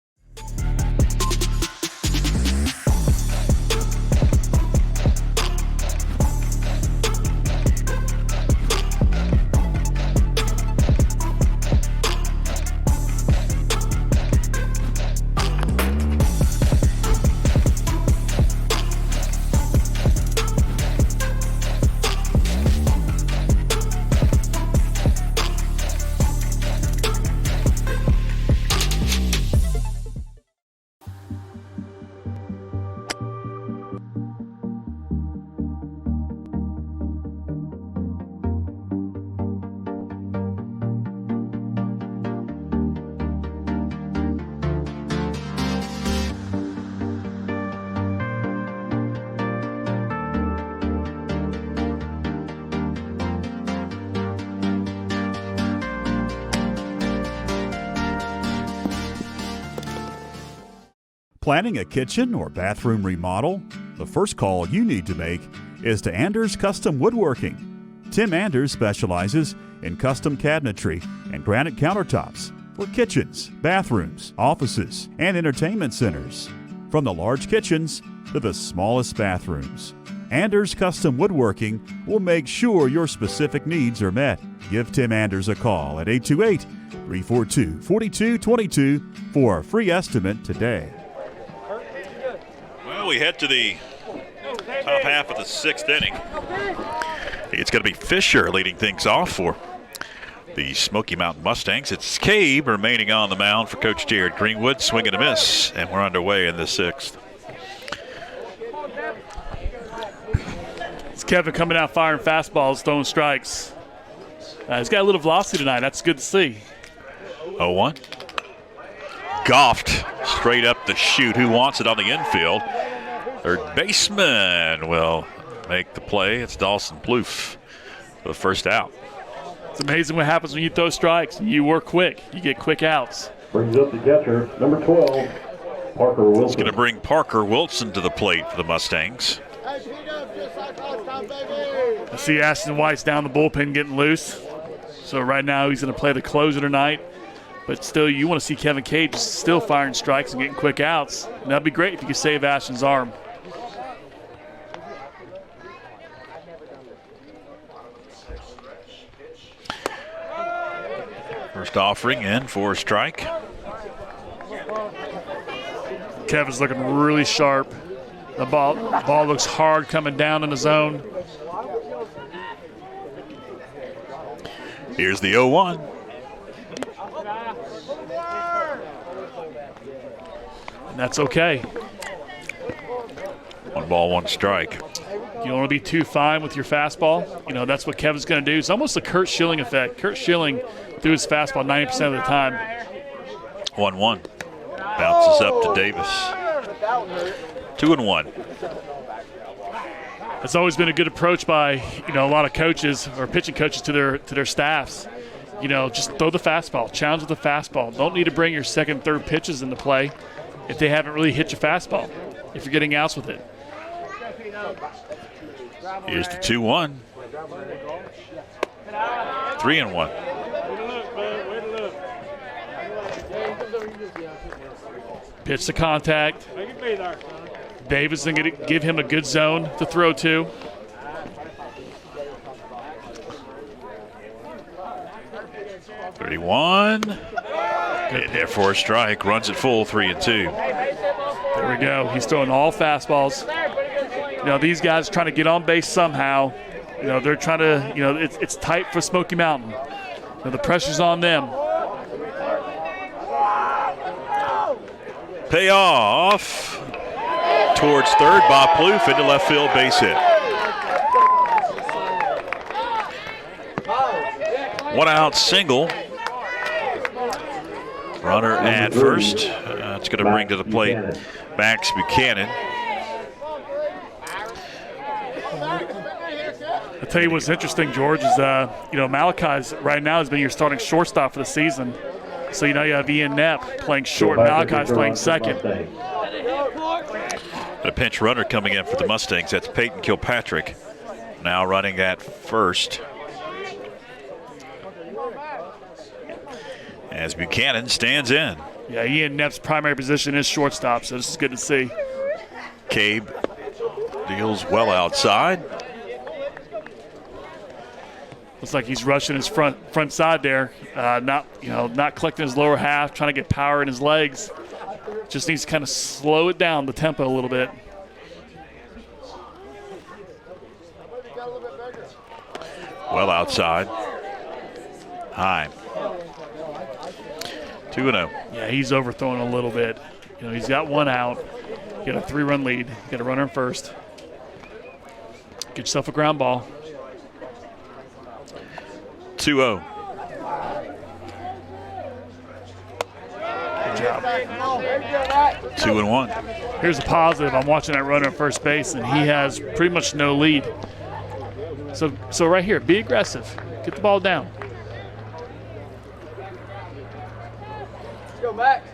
Planning a kitchen or bathroom remodel? The first call you need to make is to Anders Custom Woodworking. Tim Anders specializes in custom cabinetry and granite countertops for kitchens, bathrooms, offices, and entertainment centers. From the large kitchens to the smallest bathrooms, Anders Custom Woodworking will make sure your specific needs are met. Give Tim Anders a call at 828-342-4222 for a free estimate today. Well, we head to the top half of the 6th inning. It's going to be Fisher leading things off for the Smoky Mountain Mustangs. It's Cabe remaining on the mound for Coach Jared Greenwood. Swing and a miss, and we're underway in the 6th. It's Kevin coming out firing fastballs, throwing strikes. He's got a little velocity tonight. That's good to see. 0-1. Goffed straight up the chute. Who wants it on the infield? Third baseman will make the play. It's Dawson Plouffe for the first out. It's amazing what happens when you throw strikes. You work quick. You get quick outs. Brings up the catcher, number 12, Parker Wilson. It's going to bring Parker Wilson to the plate for the Mustangs. I see Ashton White's down the bullpen getting loose. So right now he's going to play the closer tonight. But still, you want to see Kevin Cage still firing strikes and getting quick outs. And that'd be great if you could save Ashton's arm. First offering in for a strike. Kevin's looking really sharp. The ball looks hard coming down in the zone. Here's the 0-1. And that's okay. 1 ball, 1 strike. You don't want to be too fine with your fastball. You know, that's what Kevin's going to do. It's almost a Kurt Schilling effect. Kurt Schilling threw his fastball 90% of the time. 1-1. Bounces up to Davis. 2-1. It's always been a good approach by, you know, a lot of coaches or pitching coaches to their staffs. You know, just throw the fastball, challenge with the fastball. Don't need to bring your second, third pitches into play if they haven't really hit your fastball, if you're getting outs with it. Here's the 2-1. 3-1. Pitch to contact. Davis is going to give him a good zone to throw to. .31. Hit there for a strike. Runs it full, 3-2. There we go. He's throwing all fastballs. You know, these guys are trying to get on base somehow. You know, they're trying to, you know, it's tight for Smoky Mountain. You know, the pressure's on them. Payoff towards third. Bob Plouffe into left field, base hit. 1 out single. Runner at first. It's going to bring to the plate Max Buchanan. I'll tell you what's interesting, George, is, you know, Malachi's right now has been your starting shortstop for the season. So, you know, you have Ian Knapp playing short, Malachi's playing second. A pinch runner coming in for the Mustangs. That's Peyton Kilpatrick, now running at first. As Buchanan stands in. Yeah, Ian Knapp's primary position is shortstop, so this is good to see. Cabe deals well outside. Looks like he's rushing his front side there, not collecting his lower half, trying to get power in his legs. Just needs to kind of slow it down, the tempo a little bit. Well outside. High. 2-0. Yeah, he's overthrowing a little bit. You know, he's got 1 out. You got a 3-run lead. You got a runner in first. Get yourself a ground ball. 2-0. Good job. 2-1. Here's a positive. I'm watching that runner at first base, and he has pretty much no lead. So right here, be aggressive. Get the ball down. Let's go, Max.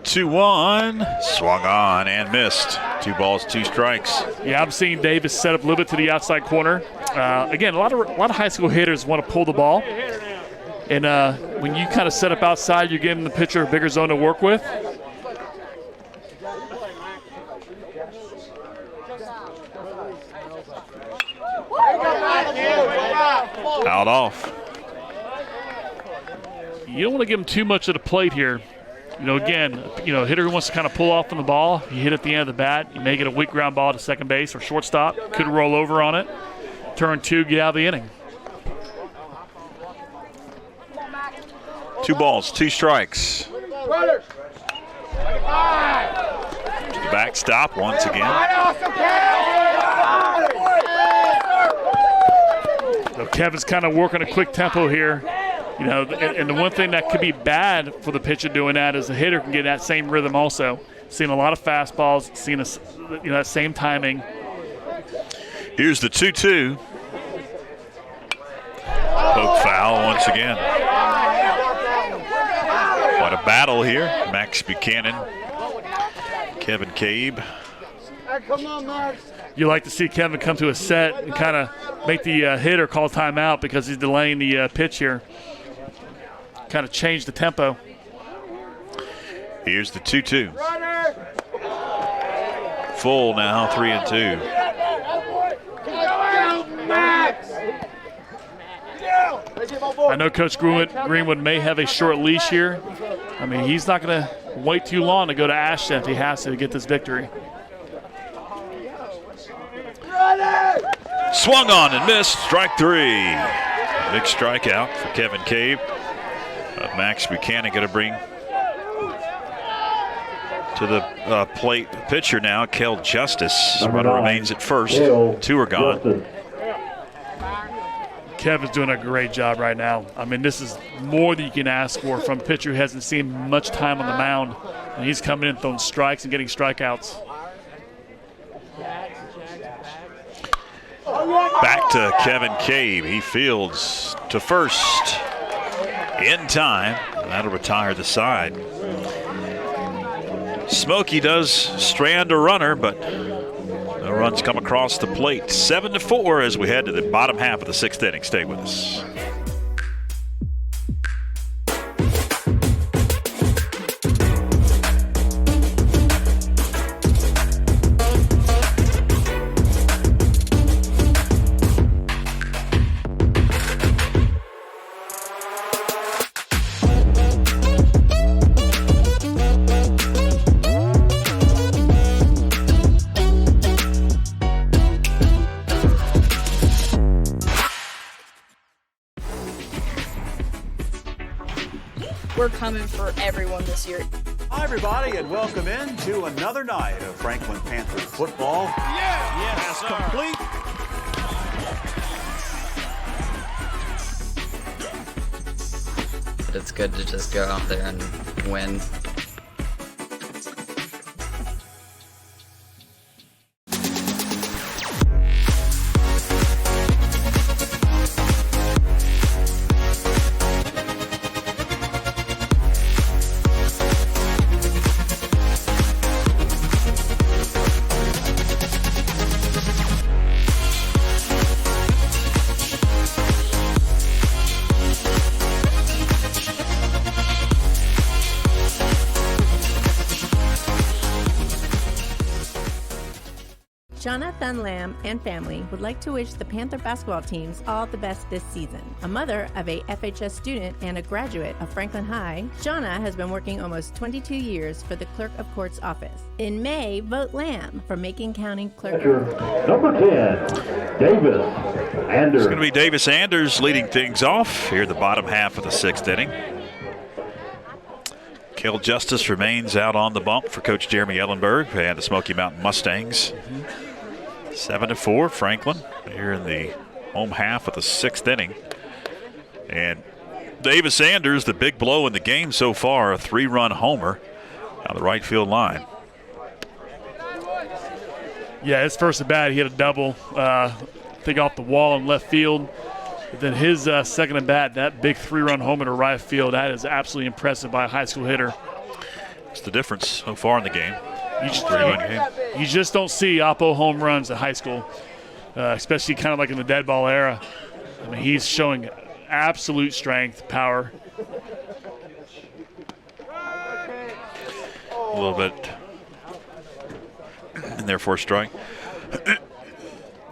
2-1. Swung on and missed. 2 balls, 2 strikes. Yeah, I'm seeing Davis set up a little bit to the outside corner. Again, a lot of high school hitters want to pull the ball. And when you kind of set up outside, you're giving the pitcher a bigger zone to work with. Out off. You don't want to give him too much of the plate here. Again, hitter who wants to kind of pull off on the ball, you hit at the end of the bat, you may get a weak ground ball to second base or shortstop, could roll over on it. Turn 2, get out of the inning. 2 balls, 2 strikes. The backstop once again. So Kevin's kind of working a quick tempo here. And the one thing that could be bad for the pitcher doing that is the hitter can get that same rhythm also. Seeing a lot of fastballs, seeing that same timing. Here's the 2-2. Poke foul once again. What a battle here. Max Buchanan, Kevin Cabe. Come on, Max. You like to see Kevin come to a set and kind of make the hitter call timeout because he's delaying the pitch here. Kind of change the tempo. Here's the 2-2. Full now, 3-2. I know Coach Greenwood may have a short leash here. I mean, he's not going to wait too long to go to Ashton if he has to get this victory. Swung on and missed. Strike 3. Big strikeout for Kevin Cabe. Max Buchanan going to bring to the plate pitcher now, Kel Justice. Runner remains at first. 2 are gone. Kevin's doing a great job right now. I mean, this is more than you can ask for from a pitcher who hasn't seen much time on the mound. And he's coming in throwing strikes and getting strikeouts. Back to Kevin Cabe. He fields to first in time. That'll retire the side. Smoky does strand a runner, but no runs come across the plate. 7-4 as we head to the bottom half of the 6th inning. Stay with us. We're coming for everyone this year. Hi, everybody, and welcome in to another night of Franklin Panthers football. Pass complete. It's good to just go out there and win. Jonathan Lamb and family would like to wish the Panther basketball teams all the best this season. A mother of a FHS student and a graduate of Franklin High, Jonna has been working almost 22 years for the Clerk of Court's office. In May, vote Lamb for Macon County Clerk. Number 10, Davis Anders. It's going to be Davis Anders leading things off here at the bottom half of the 6th inning. Kel Justice remains out on the bump for Coach Jeremy Ellenberg and the Smoky Mountain Mustangs. 7-4, Franklin here in the home half of the 6th inning. And Davis Anders, the big blow in the game so far, a 3-run homer on the right field line. Yeah, his first at bat, he hit a double, thing off the wall in left field. But then his second at bat, that big 3-run homer to right field, that is absolutely impressive by a high school hitter. It's the difference so far in the game. You just don't see Oppo home runs at high school, especially kind of like in the dead ball era. I mean, he's showing absolute strength, power. A little bit in there for a strike.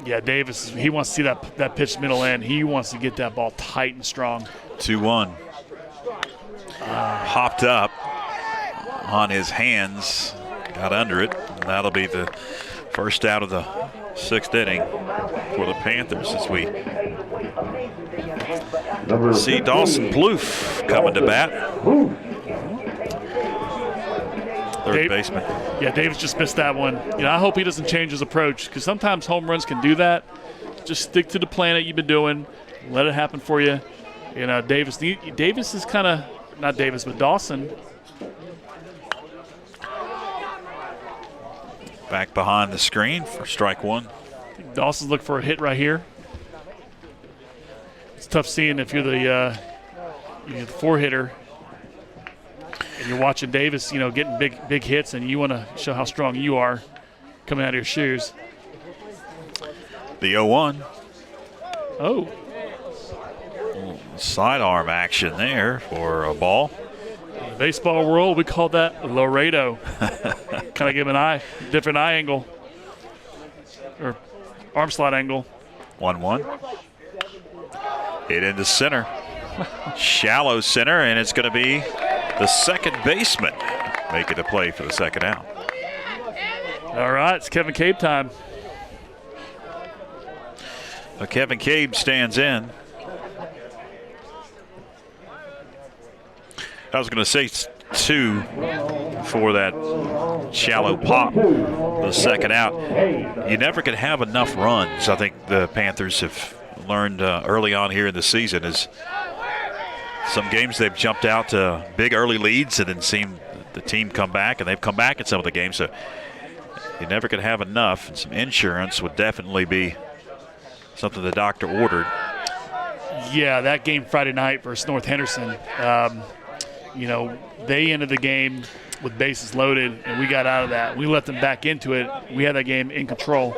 Yeah, Davis, he wants to see that pitch middle end. He wants to get that ball tight and strong. 2-1. Hopped up on his hands, got under it. And that'll be the first out of the 6th inning for the Panthers as we see Dawson Plouffe coming to bat. Third baseman. Yeah, Davis just missed that one. I hope he doesn't change his approach because sometimes home runs can do that. Just stick to the plan that you've been doing. Let it happen for you. Davis is kind of, not Davis, but Dawson. Back behind the screen for strike 1. I think Dawson's looking for a hit right here. It's tough seeing if you're the 4-hitter. And you're watching Davis, getting big hits, and you want to show how strong you are coming out of your shoes. The 0-1. Oh. Sidearm action there for a ball. In the baseball world, we call that Laredo. Kind of give him different eye angle or arm slot angle. 1-1. Hit into center. Shallow center, and it's going to be the second baseman making the play for the second out. All right, it's Kevin Cabe time. Kevin Cabe stands in. I was going to say 2 for that shallow pop, the second out. You never could have enough runs. I think the Panthers have learned early on here in the season is some games they've jumped out to big early leads and then seen the team come back, and they've come back in some of the games. So you never could have enough, and some insurance would definitely be something the doctor ordered. Yeah, that game Friday night versus North Henderson, they ended the game with bases loaded, and we got out of that. We let them back into it. We had that game in control.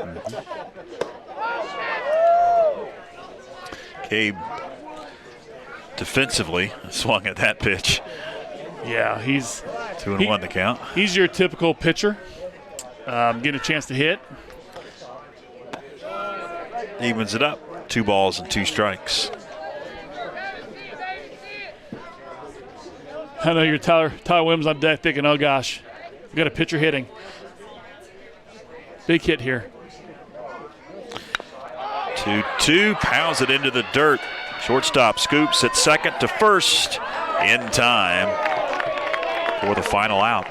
Cabe defensively swung at that pitch. Yeah, he's 2-1 the count. He's your typical pitcher, getting a chance to hit. Evens it up. 2 balls and 2 strikes. I know you're Tyler Williams on deck thinking, oh gosh, we got a pitcher hitting. Big hit here. 2-2, pounds it into the dirt. Shortstop scoops at second to first in time for the final out.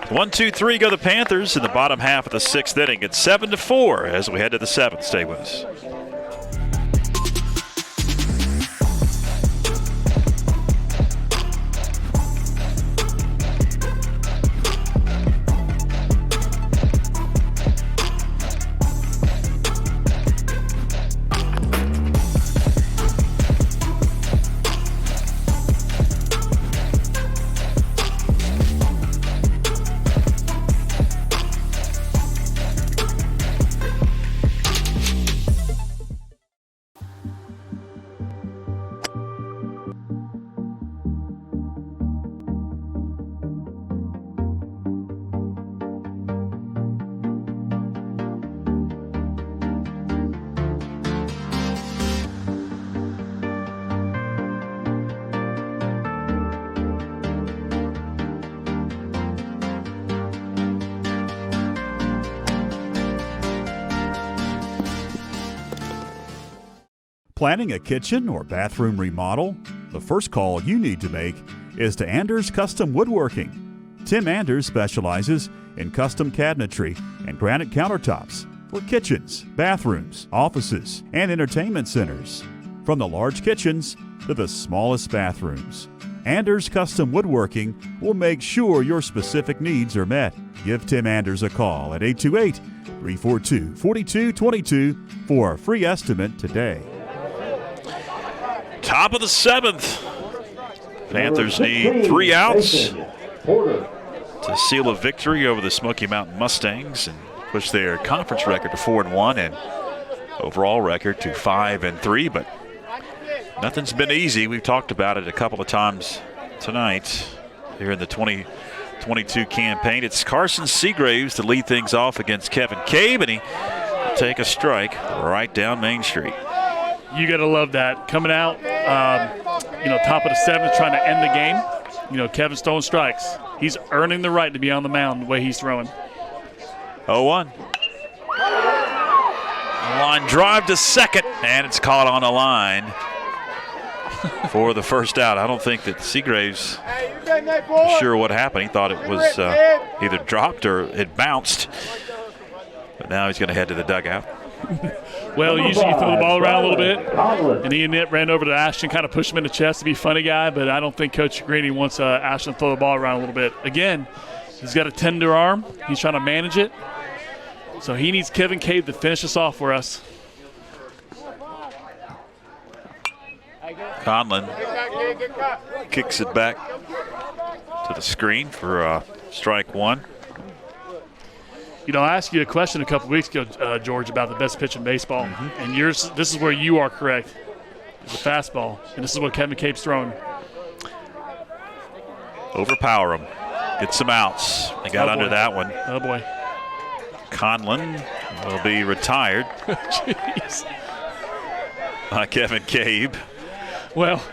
1-2-3 go the Panthers in the bottom half of the 6th inning. It's 7-4 as we head to the 7th. Stay with us. Planning a kitchen or bathroom remodel? The first call you need to make is to Anders Custom Woodworking. Tim Anders specializes in custom cabinetry and granite countertops for kitchens, bathrooms, offices, and entertainment centers. From the large kitchens to the smallest bathrooms, Anders Custom Woodworking will make sure your specific needs are met. Give Tim Anders a call at 828-342-4222 for a free estimate today. Top of the 7th. Panthers need 3 outs Porter. to seal a victory over the Smoky Mountain Mustangs and push their conference record to 4-1 and overall record to 5-3. But nothing's been easy. We've talked about it a couple of times tonight here in the 2022 campaign. It's Carson Seagraves to lead things off against Kevin Cabe, and he will take a strike right down Main Street. You got to love that. Coming out, top of the seventh, trying to end the game. Kevin's throwing strikes. He's earning the right to be on the mound the way he's throwing. 0-1. Line drive to second, and it's caught on the line for the first out. I don't think that Seagraves was sure what happened. He thought it was either dropped or it bounced. But now he's going to head to the dugout. Well, usually you throw the ball around a little bit, and he ran over to Ashton, kind of pushed him in the chest to be a funny guy, but I don't think Coach Greeny wants Ashton to throw the ball around a little bit. Again, he's got a tender arm. He's trying to manage it. So he needs Kevin Cabe to finish us off for us. Conlon kicks it back to the screen for strike one. I asked you a question a couple weeks ago, George, about the best pitch in baseball. And this is where you are correct. It's a fastball. And this is what Kevin Cabe's throwing. Overpower him. Get some outs. They got under that one. Oh, boy. Conlon will be retired. Jeez. By Kevin Cabe. Well,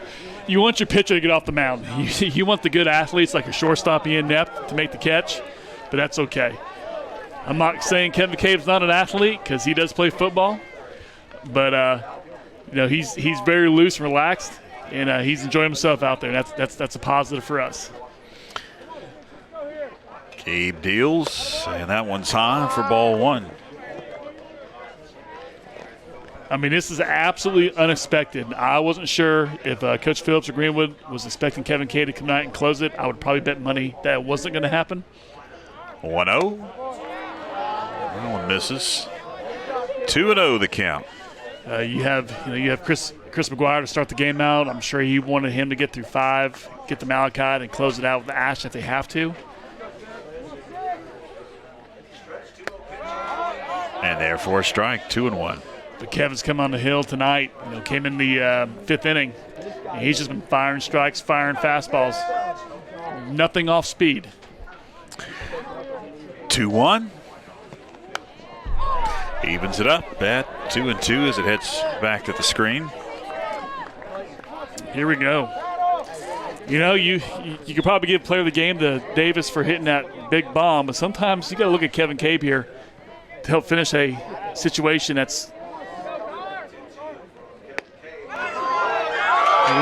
you want your pitcher to get off the mound. You want the good athletes like a shortstop Ian Neff to make the catch, but that's okay. I'm not saying Kevin Cabe's not an athlete because he does play football, but he's very loose and relaxed, and he's enjoying himself out there. That's a positive for us. Cabe deals, and that one's high for ball one. I mean, this is absolutely unexpected. I wasn't sure if Coach Phillips or Greenwood was expecting Kevin Cabe to come out and close it. I would probably bet money that wasn't going to happen. 1-0. That one misses. 2-0 the count. You have Chris McGuire to start the game out. I'm sure he wanted him to get through 5, get the Malachite, and close it out with the Ash if they have to. And therefore a strike, 2-1. But Kevin's come on the hill tonight. Came in the 5th inning. And he's just been firing strikes, firing fastballs. Nothing off speed. 2-1. Evens it up at 2-2 as it heads back to the screen. Here we go. You could probably give player of the game to Davis for hitting that big bomb, but sometimes you got to look at Kevin Cabe here to help finish a situation that's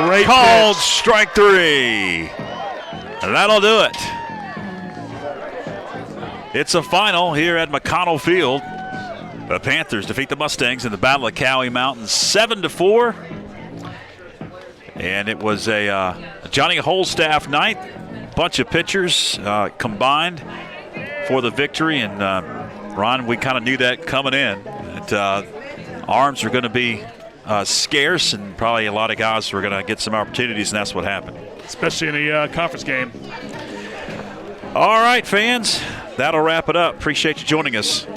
great called pitch. Strike 3. And that'll do it. It's a final here at McConnell Field. The Panthers defeat the Mustangs in the Battle of Cowie Mountain 7-4. And it was a Johnny Holstaff night. Bunch of pitchers combined for the victory. And Ron, we kind of knew that coming in. That arms are going to be scarce, and probably a lot of guys were going to get some opportunities, and that's what happened. Especially in a conference game. All right, fans, that'll wrap it up. Appreciate you joining us.